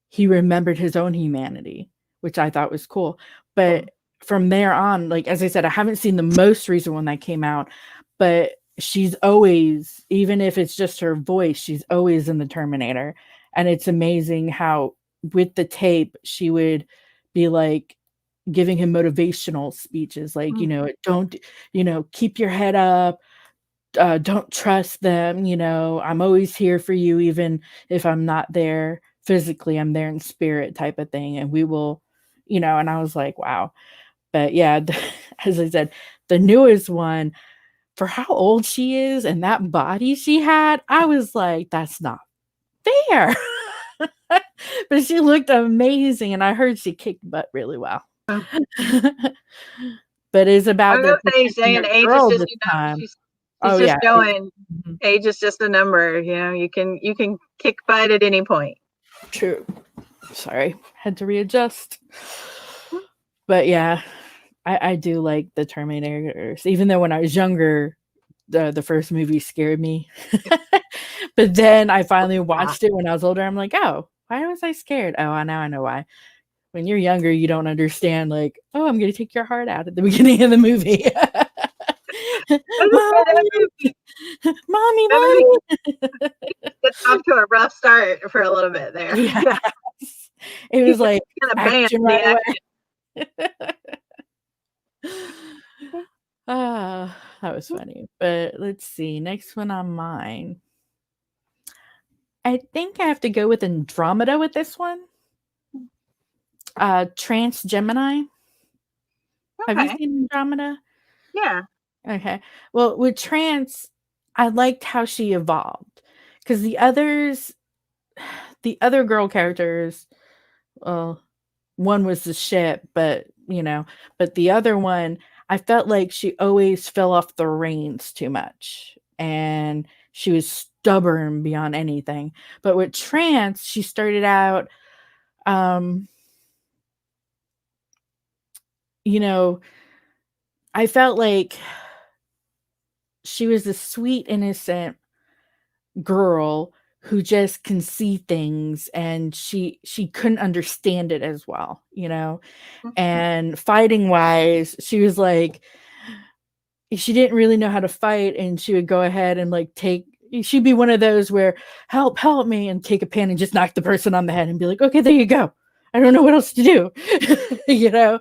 he remembered his own humanity, which I thought was cool. But from there on, like as I said, I haven't seen the most recent one that came out, but she's always, even if it's just her voice, she's always in the Terminator. And it's amazing how with the tape she would be like giving him motivational speeches like, don't, keep your head up, don't trust them, I'm always here for you even if I'm not there physically, I'm there in spirit type of thing, and we will, and I was like, wow. But yeah, as I said, the newest one, for how old she is and that body she had, I was like, that's not fair. But she looked amazing, and I heard she kicked butt really well. But it's I about know the they protecting saying a age is girl just, this time. she's Oh just yeah. showing Mhm. age is just a number. You can kick butt at any point. True. Sorry, had to readjust. But yeah, I do like the Terminators, even though when I was younger, the first movie scared me. But then I finally watched it when I was older. I'm like, oh, why was I scared? Oh, now I know why. When you're younger, you don't understand. Like, oh, I'm gonna take your heart out at the beginning of the movie. Mommy, mommy, That movie mommy. gets off to a rough start for a little bit there. Yes. Yeah, It was like kind of banned action the right act. away. Ah, that was funny. But let's see. Next one on mine. I think I have to go with Andromeda with this one. Trans Gemini. Have you Okay, seen Andromeda? yeah. Okay. Well, with Trance, I liked how she evolved because the other girl characters, well, one was the shit, but the other one, I felt like she always fell off the reins too much, and she was stubborn beyond anything. But with Trance, she started out, um, you know, I felt like she was a sweet, innocent girl who just can see things, and she couldn't understand it as well, and fighting wise she was like, she didn't really know how to fight, and she would go ahead and like she'd be one of those where help me, and take a pen and just knock the person on the head and be like, okay, there you go, I don't know what else to do. you know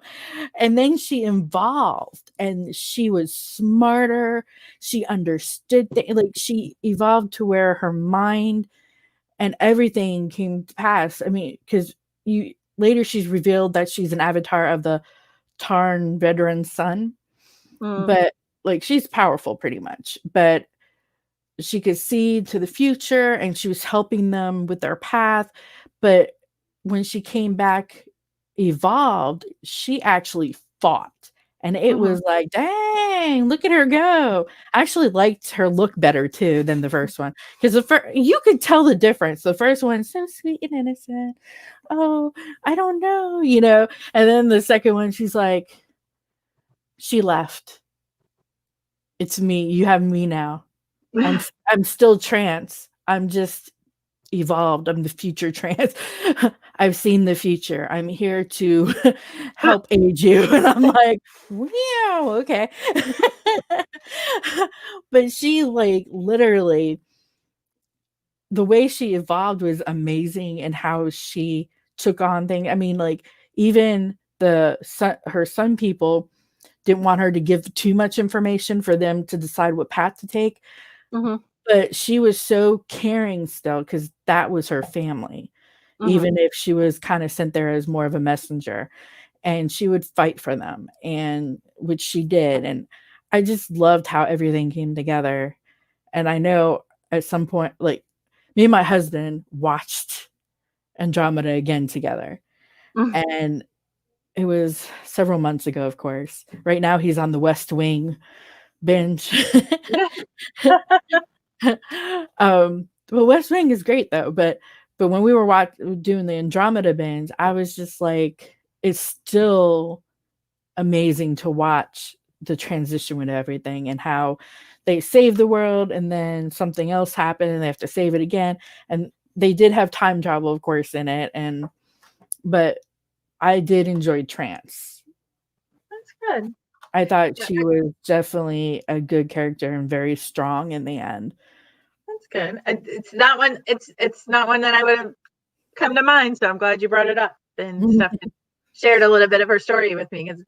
and then she evolved, and she was smarter, she understood like she evolved to where her mind and everything came to pass. I mean, because you later she's revealed that she's an avatar of the Tarn veteran son, Mm, but like she's powerful pretty much. But she could see to the future, and she was helping them with their path. But when she came back evolved, she actually fought. And it mhm. was like, dang, look at her go. I actually liked her look better too than the first one. Because you could tell the difference. The first one's so sweet and innocent. Oh, I don't know. And then the second one, she's like, she left. It's me. You have me now. I'm still trans. I'm just evolved. I'm the future trans. I've seen the future. I'm here to help aid you. And I'm like, wow, okay. But she like literally, the way she evolved was amazing, and how she took on things. I mean, like even her son people didn't want her to give too much information for them to decide what path to take. Mhm, But she was so caring still, because that was her family, mhm, even if she was kinda sent there as more of a messenger, and she would fight for them, and which she did, and I just loved how everything came together. And I know at some point, like, me and my husband watched Andromeda again together, mhm. and it was several months ago, of course. Right now, he's on the West Wing binge. Well, West Wing is great though, but when we were doing the Andromeda binge, I was just like, it's still amazing to watch the transition with everything, and how they save the world and then something else happened and they have to save it again. And they did have time travel, of course, in it, but I did enjoy Trance. That's good. I thought Yeah, she was definitely a good character and very strong in the end. that's good. It's not one. It's not one that I would have come to mind. So I'm glad you brought it up and stuff. And shared a little bit of her story with me because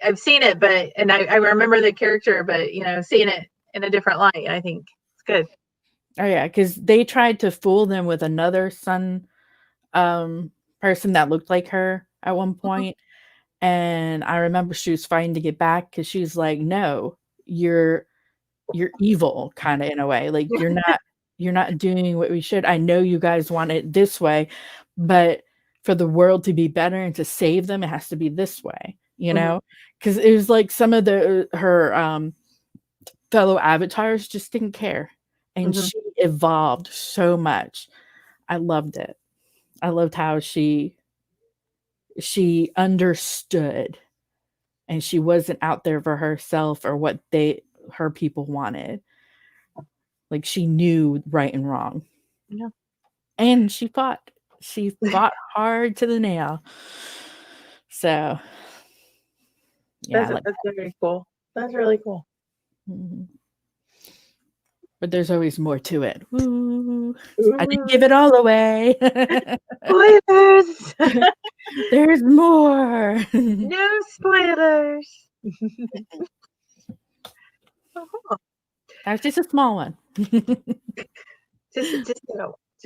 I've seen it, but and I remember the character, but seeing it in a different light, I think it's good. Oh yeah, because they tried to fool them with another sun um person that looked like her at one Mhm, point, and I remember she was fighting to get back because she's like, "No, you're you're evil," kind of in a way. Like you're not doing what we should. I know you guys want it this way, but for the world to be better and to save them, it has to be this way. You mhm, know, because it was like some of the her fellow avatars just didn't care, and mhm. she evolved so much. I loved it. I loved how she understood and she wasn't out there for herself or what her people wanted. Like she knew right and wrong. Yeah, And she fought. She fought hard to the nail. So, yeah, I like that's very cool. That's really cool. that. But there's always more to it. Ooh, I didn't give Ooh, it all away. spoilers! There's more. No spoilers. That's just a small one. Just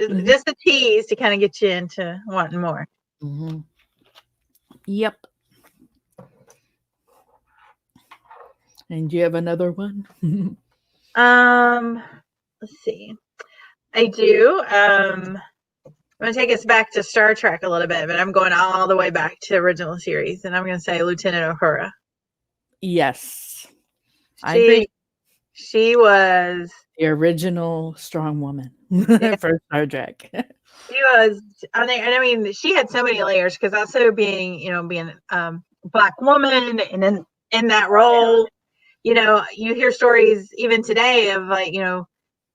Mhm. just a tease to kind of get you into wanting more. Mhm. Yep. And do you have another one? Let's see. I do. I'm gonna take us back to Star Trek a little bit, but I'm going all the way back to the original series, and I'm gonna say Lieutenant Uhura. Yes, I She agree. she was The original strong woman yeah, for Star Trek. she was. I mean, she had so many layers because also being black woman and in that role, you hear stories even today of like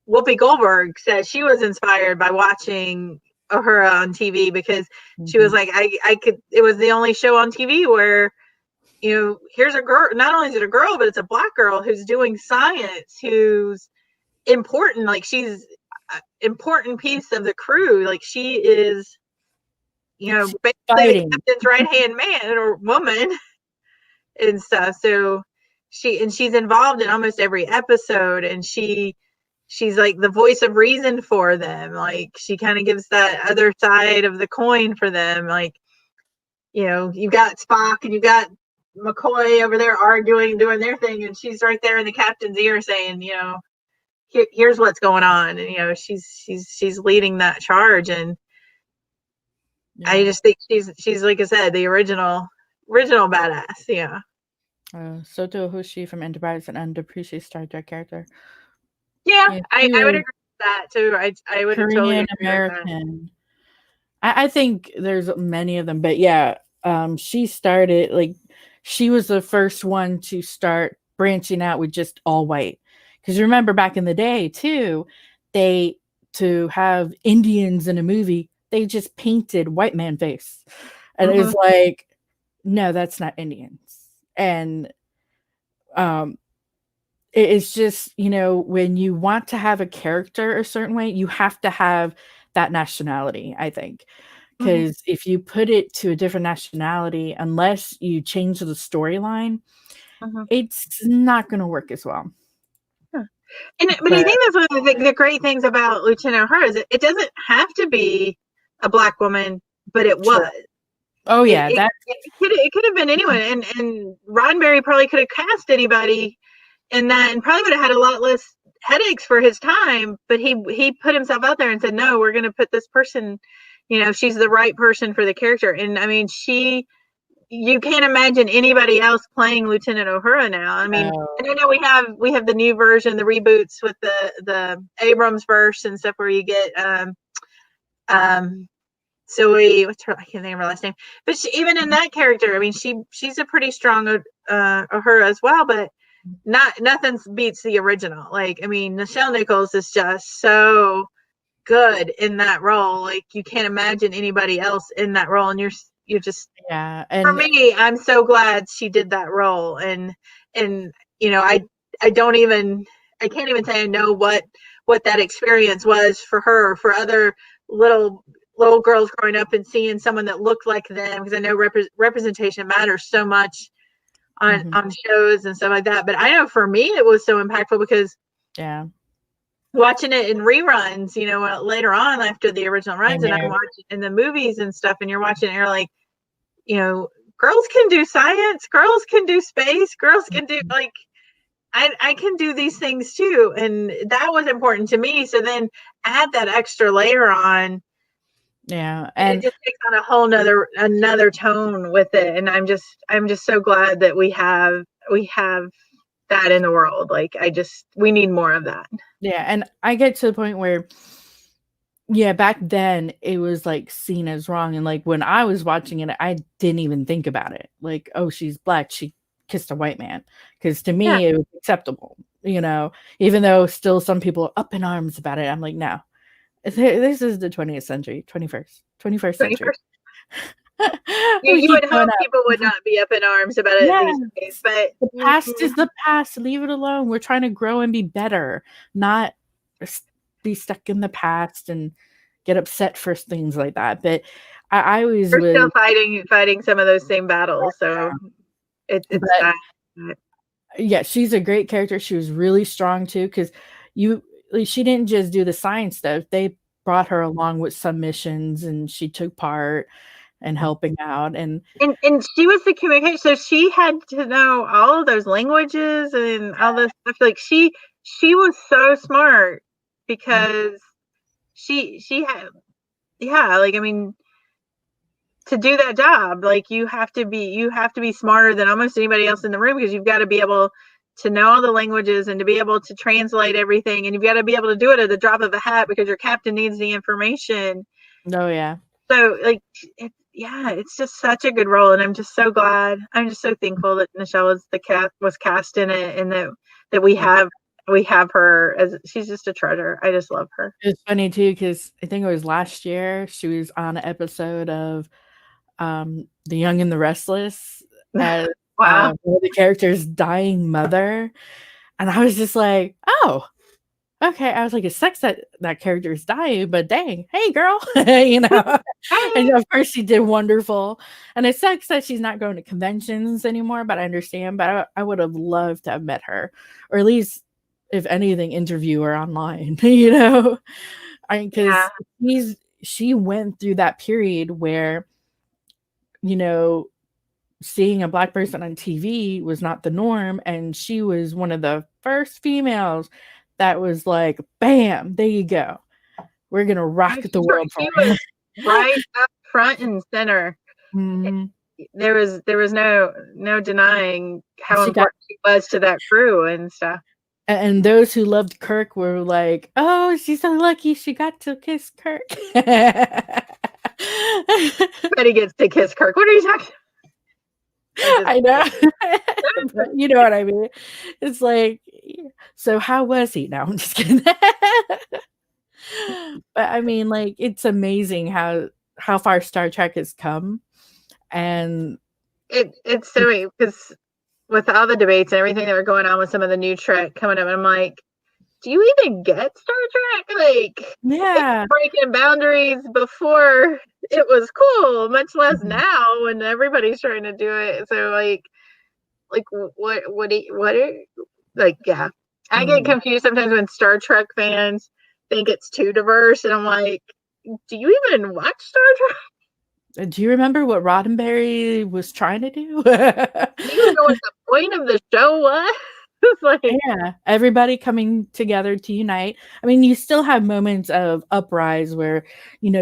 Whoopi Goldberg says she was inspired by watching Uhura on TV because she was Mhm. like, I could. It was the only show on TV where here's a girl. Not only is it a girl, but it's a black girl who's doing science, who's important. Like she's an important piece of the crew. Like she is, She's basically the fighting. captain's right hand man or woman and stuff. So she's involved in almost every episode, and she's like the voice of reason for them. Like she kind of gives that other side of the coin for them. Like you've got Spock and you've got McCoy over there arguing, doing their thing, and she's right there in the captain's ear saying, here's what's going on, and she's leading that charge, and I Yeah. just think she's like I said, the original badass. Yeah, Soto Hoshi from Enterprise, an underappreciated Star Trek character. yeah, Yeah, I she I would was agree with that too. I would totally Korean agree with that. American. I think there's many of them, but yeah, she started like she was the first one to start branching out with just all white. Because remember back in the day too, they to have Indians in a movie, they just painted white man face, and Hmm. it's like, no, that's not Indians. And um, it's just when you want to have a character a certain way, you have to have that nationality. I think Hmm. because if you put it to a different nationality, unless you change the storyline, Hmm. it's not going to work as well. But I But think that's one of the great things about Lieutenant Her is it doesn't have to be a black woman, but it true. was. Oh It yeah, it that it could have been anyone, and Roddenberry probably could have cast anybody in that, and probably would have had a lot less headaches for his time. But he put himself out there and said, "No, we're going to put this person. She's the right person for the character." And I mean, you can't imagine anybody else playing Lieutenant Uhura now. I mean, and I know we have the new version, the reboots with the Abrams verse and stuff where you get um Zoe, what's her? I can't think of her last name. But even in that character, I mean, she's a pretty strong Uhura as well. But nothing beats the original. Like, I mean, Nichelle Nichols is just so good in that role. Like you can't imagine anybody else in that role, and you're just Yeah, for and me. I'm so glad she did that role, and you know I don't even I can't even say I know what that experience was for her, for other little little girls growing up and seeing someone that looked like them, because I know representation matters so much mhm, on shows and stuff like that. But I know for me it was so impactful because yeah, watching it in reruns, later on after the original runs, same and I'm here. watching in the movies and stuff, and you're watching it, and you're like, you know, girls can do science, girls can do space, girls can do like I can do these things too. And that was important to me. So then add that extra layer on, Yeah, and it and just takes on a whole another tone with it. And I'm just so glad that we have that in the world. Like we need more of that. yeah, and I get to the point where yeah, back then it was like seen as wrong. And like when I was watching it, I didn't even think about it. Like, oh, she's black. She kissed a white man. Because to Yeah. me, it was acceptable, even though still some people are up in arms about it. I'm like, no, this is the 20th century, 21st century. 21st. We You keep would going hope people would up. not be up in arms about it Yeah, these days, but the past is the past. Leave it alone. We're trying to grow and be better, not be stuck in the past and get upset for things like that. But I always we're was, still fighting some of those same battles. So it's but sad. yeah, she's a great character. She was really strong too, because you, like, she didn't just do the science stuff. They brought her along with some missions, and she took part and helping out. And And she was the communication, so she had to know all of those languages and all this stuff. Like she was so smart because she had, yeah, like I mean, to do that job, like you have to be smarter than almost anybody else in the room, because you've got to be able to know all the languages and to be able to translate everything, and you've got to be able to do it at the drop of a hat because your captain needs the information. oh yeah, So like yeah, it's just such a good role, and I'm just so glad. I'm just so thankful that Michelle was cast in it, and that we have her, as she's just a treasure. I just love her. it's funny too because I think it was last year she was on an episode of The Young and the Restless as Wow. one of the characters' dying mother, and I was just like, oh, okay. I was like, it sucks that that character is dying, but dang, hey girl, And Hey. of course she did wonderful, and it sucks that she's not going to conventions anymore. But I understand. But I would have loved to have met her, or at least, if anything, interview her online. Yeah. Because she went through that period where you know seeing a black person on TV was not the norm, and she was one of the first females that was like, "Bam, there you go. We're gonna rock the world for She you." was right up front and center. Mhm. There was no denying how She got important she was to that crew and stuff. and those who loved Kirk were like, "Oh, she's so lucky she got to kiss Kirk." Betty gets to kiss Kirk. What are you talking? I'm just I know, but you know what I mean. It's like, so how was he? No, I'm just kidding. But I mean, like, it's amazing how far Star Trek has come, and it's so because with all the debates and everything that were going on with some of the new Trek coming up, I'm like, do you even get Star Trek? Like, it's yeah, breaking boundaries before it was cool, much less mhm, now when everybody's trying to do it. So like what are like, yeah. I get mhm. confused sometimes when Star Trek fans think it's too diverse, and I'm like, do you even watch Star Trek? Do you remember what Roddenberry was trying to do? Do you even know what the point of the show was? It's like, Yeah, everybody coming together to unite. I mean, you still have moments of uprise where,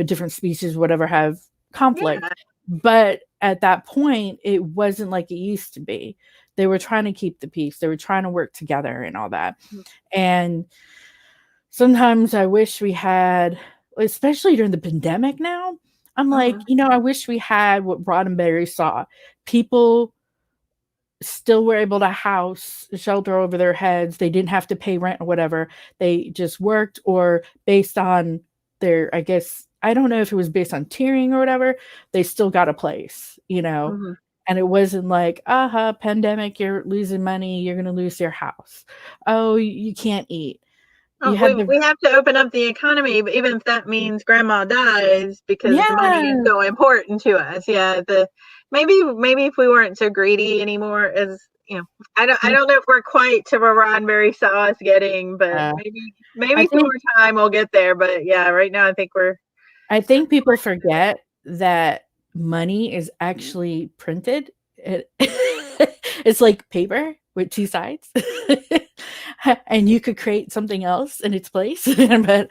different species, whatever, have conflict. yeah. But at that point, it wasn't like it used to be. They were trying to keep the peace. They were trying to work together and all that. And sometimes I wish we had, especially during the pandemic now, I'm like, Mhm. I wish we had what Roddenberry saw. People still were able to house shelter over their heads. They didn't have to pay rent or whatever. They just worked or based on they're, I guess, I don't know if it was based on tiering or whatever, they still got a place, Mm-hmm. and it wasn't like, aha, pandemic, you're losing money, you're gonna lose your house. Oh, you can't eat. You Oh, had the we have to open up the economy, but even if that means grandma dies because money is yeah. so important to us. Yeah, the maybe if we weren't so greedy anymore, as you know, I don't know if we're quite to where Roddenberry saw us getting, but Uh, I maybe some think more time we'll get there. But yeah, right now I think we're I think people forget that money is actually printed. It it's like paper with 2 sides. And you could create something else in its place. But,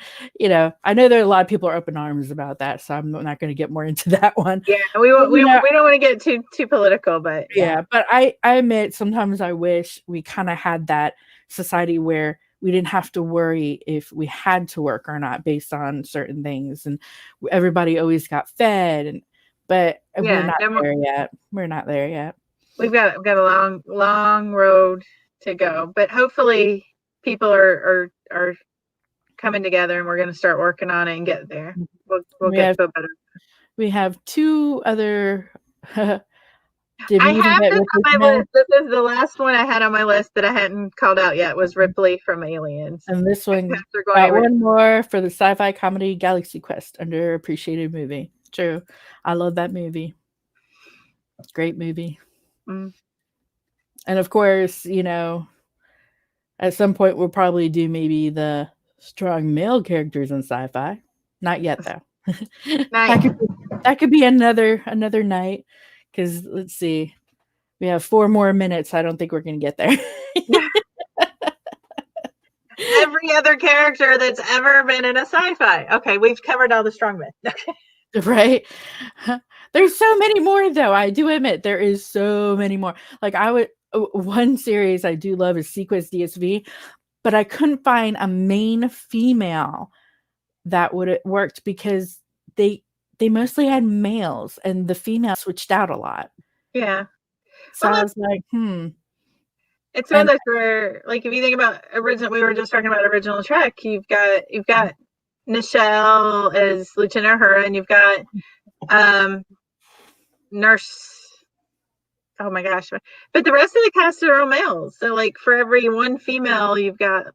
I know there are a lot of people are open arms about that, so I'm not gonna get more into that one. yeah But, we don't want to get too political, but yeah. yeah, but I admit sometimes I wish we kinda had that society where we didn't have to worry if we had to work or not based on certain things, and everybody always got fed, but we're Yeah, not there yet. We're not there yet. we've got a long road to go, but hopefully people are coming together and we're going to start working on it and get there. We'll We get have to a better. we have 2 other did I we even have get this Ripley on from my list. Alien? This is the last one I had on my list that I hadn't called out yet. Was Ripley from Aliens. And this And one Pastor Goy got original. one more for the sci-fi comedy Galaxy Quest, underappreciated movie. True. I love that movie. Great movie. Mm. And of course, at some point we'll probably do maybe the strong male characters in sci-fi. Not yet though. Night. That could be another night. Because let's see, we have 4 more minutes. I don't think we're gonna get there. Every other character that's ever been in a sci-fi. Okay, we've covered all the strongmen. Right? There's so many more though. I do admit there is so many more. Like one series I do love is Sequence DSV, but I couldn't find a main female that would have worked because they they mostly had males and the females switched out a lot. Yeah. So Well, I was like, hmm. it's one of And those where, like, if you think about original, we were just talking about original Trek. You've got Nichelle as Lieutenant Uhura, and you've got um, Nurse. Oh my gosh! But the rest of the cast are all males. So, like, for every one female, you've got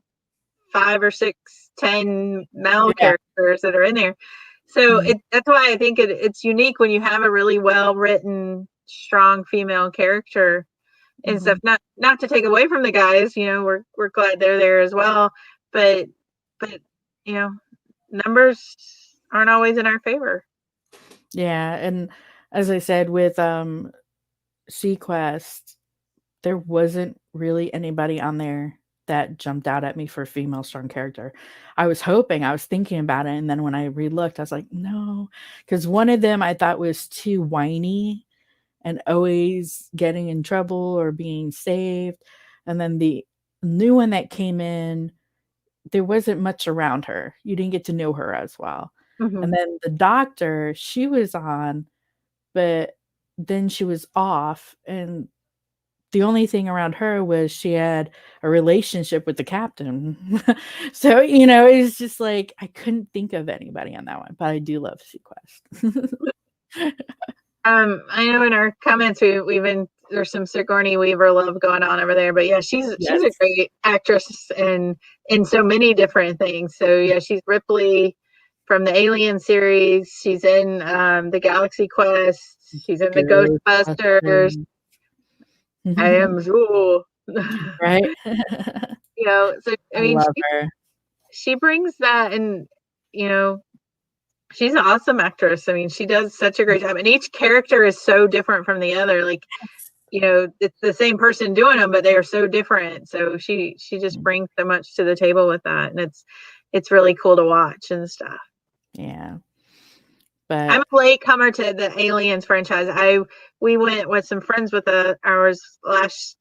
5 or 6, 10 male yeah. characters that are in there. So Mhm, that's why I think it's unique when you have a really well written, strong female character and stuff. mhm. Not to take away from the guys, we're glad they're there as well, but but you know, numbers aren't always in our favor. Yeah, and as I said with Sequest, there wasn't really anybody on there that jumped out at me for a female strong character. I was thinking about it, and then when I relooked, I was like, no, because one of them I thought was too whiny and always getting in trouble or being saved. And then the new one that came in, there wasn't much around her. You didn't get to know her as well. Mm-hmm. And then the doctor, she was on, but then she was off. And the only thing around her was she had a relationship with the captain. So, it's just like I couldn't think of anybody on that one, but I do love Sequest. I know in our comments we've been there's some Sigourney Weaver love going on over there, but yeah, she's a Yes. great actress in so many different things. So yeah, she's Ripley from the Alien series. She's in the Galaxy Quest. She's in the Ghostbusters. Ghostbusters. I am Jewel. Right? So I I mean, love her. she brings that, and you know, she's an awesome actress. I mean, she does such a great job, and each character is so different from the other. Like, it's the same person doing them, but they are so different. So she just brings so much to the table with that, and it's really cool to watch and stuff. Yeah. I'm But a late comer to the Aliens franchise. We went with some friends with ours last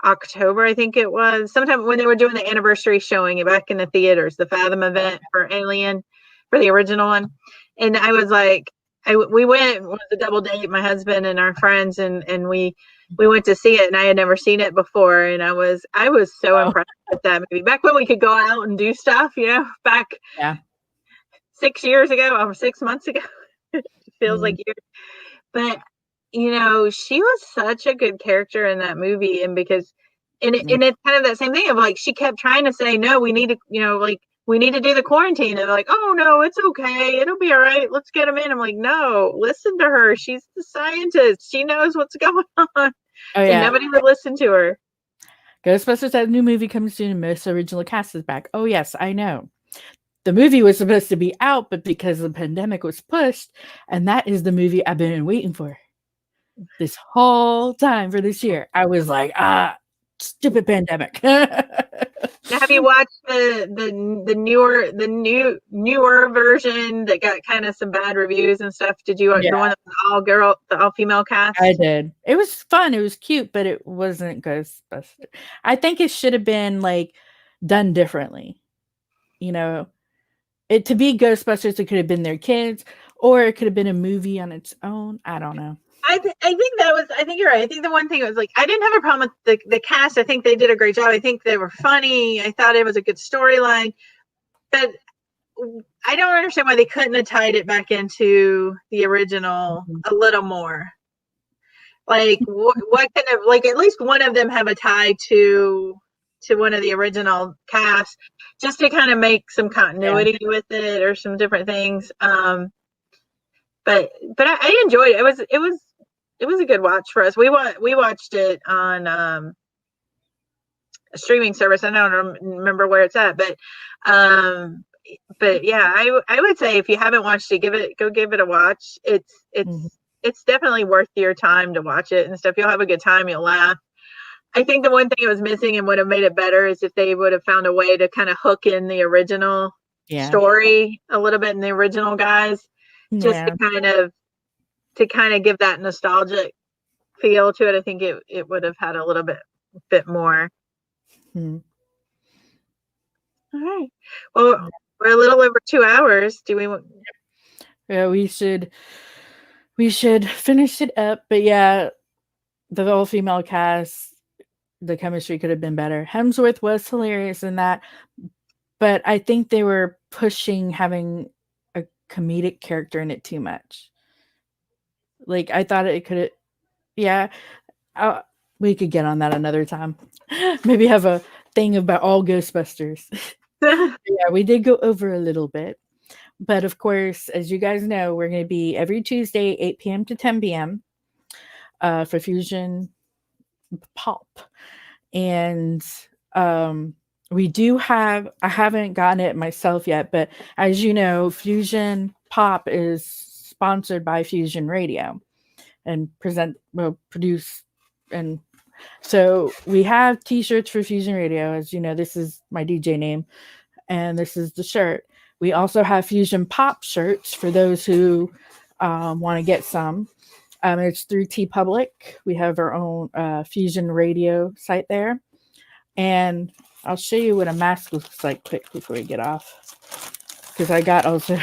October, I think it was. Sometime when they were doing the anniversary showing it back in the theaters, the Fathom event for Alien, for the original one. And I was like, we went with a double date, my husband and our friends, and we went to see it, and I had never seen it before, and I was so oh, impressed with that movie. Back when we could go out and do stuff, back. yeah. 6 years ago or 6 months ago. It feels Mm, like years. But you know, she was such a good character in that movie, and because yeah. and it's kind of that same thing of like she kept trying to say no, we need to, you know, like we need to do the quarantine, and they're like, oh no, it's okay, it'll be all right, let's get them in. I'm like, no, listen to her, she's the scientist, she knows what's going on, Oh, and yeah. nobody would listen to her. Ghostbusters, that new movie comes soon, most original cast is back. Oh, yes, I know. The movie was supposed to be out, but because the pandemic was pushed, and that is the movie I've been waiting for this whole time for this year. I was like, stupid pandemic. Now, have you watched the newer version that got kind of some bad reviews and stuff? Did you Yeah, the one that was all girl, the all female I cast? did. It was fun. It was cute, but it wasn't Ghostbusters. I think it should have been like done differently. You know, it to be Ghostbusters, it could have been their kids, or it could have been a movie on its own. I don't know. I think that was, I think you're right. I think the one thing was like I didn't have a problem with the cast. I think they did a great job. I think they were funny. I thought it was a good storyline, but I don't understand why they couldn't have tied it back into the original Mhm. a little more. Like what kind of, like at least one of them have a tie to one of the original cast, just to kind of make some Yeah. continuity with it or some different things. But I enjoyed it. It was a good watch for us. We watched it on a streaming service. I don't remember where it's at, um, but yeah, I would say if you haven't watched it, give it a watch. Mhm. It's definitely worth your time to watch it and stuff. You'll have a good time. You'll laugh. I think the one thing it was missing and would have made it better is if they would have found a way to kind of hook in the original Yeah. story a little bit in the original guys, just Yeah. to kind of give that nostalgic feel to it. I think it would have had a little bit more. Mhm. All right. Well, we're a little over 2 hours. Do we? Yeah, we should finish it up. But yeah, the all female cast, the chemistry could have been better. Hemsworth was hilarious in that, but I think they were pushing having a comedic character in it too much. Like I thought it could have, yeah. Uh, we could get on that another time. Maybe have a thing about all Ghostbusters. Yeah, we did go over a little bit. But of course, as you guys know, we're going to be every Tuesday, 8 p.m. to 10 p.m. For Fusion Pop. And um, we do have, I haven't gotten it myself yet, but as you know, Fusion Pop is sponsored by Fusion Radio and produce. And so we have t-shirts for Fusion Radio. As you know, this is my DJ name, and this is the shirt. We also have Fusion Pop shirts for those who want to get some. It's through T Public. We have our own Fusion Radio site there, and I'll show you what a mask looks like quick before we get off. Because I got also,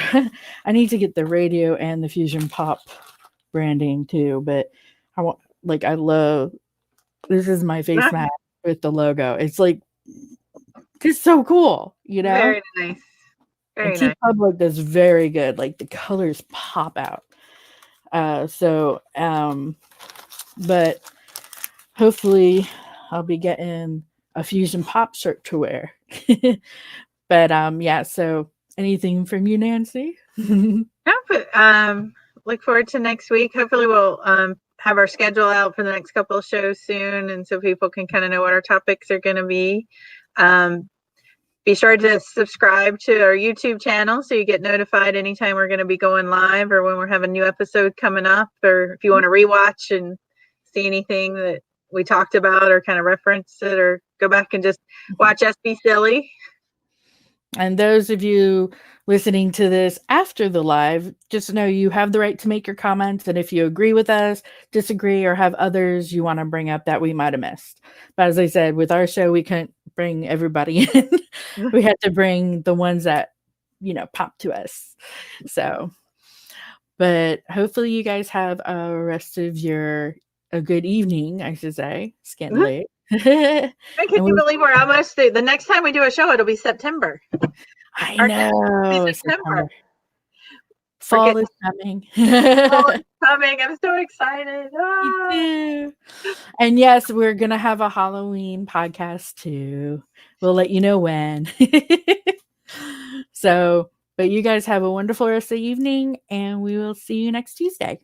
I need to get the radio and the Fusion Pop branding too. But I want, like, I love, this is my face mask with the logo. It's like, it's so cool, you know? Very nice. And Very T nice. Public does very good. Like the colors pop out. But hopefully I'll be getting a Fusion Pop shirt to wear. But yeah, so anything from you, Nancy? Look forward to next week. Hopefully, we'll have our schedule out for the next couple of shows soon, and so people can kind of know what our topics are going to be. Um, be sure to subscribe to our YouTube channel so you get notified anytime we're going to be going live or when we're having a new episode coming up, or if you want to rewatch and see anything that we talked about or kind of reference it, or go back and just watch us be silly. And those of you listening to this after the live, just know you have the right to make your comments. And if you agree with us, disagree, or have others you want to bring up that we might have missed. But as I said, with our show, we couldn't bring everybody in. We had to bring the ones that, pop to us. So, but hopefully you guys have a rest of a good evening, I should say. It's getting late. And Can you believe we're almost the next time we do a show? It'll be September. I Our next will be know, September. September. We're fall getting is coming. fall is coming. I'm so excited. Me Ah. too. And yes, we're gonna have a Halloween podcast too. We'll let you know when. So, but you guys have a wonderful rest of the evening, and we will see you next Tuesday.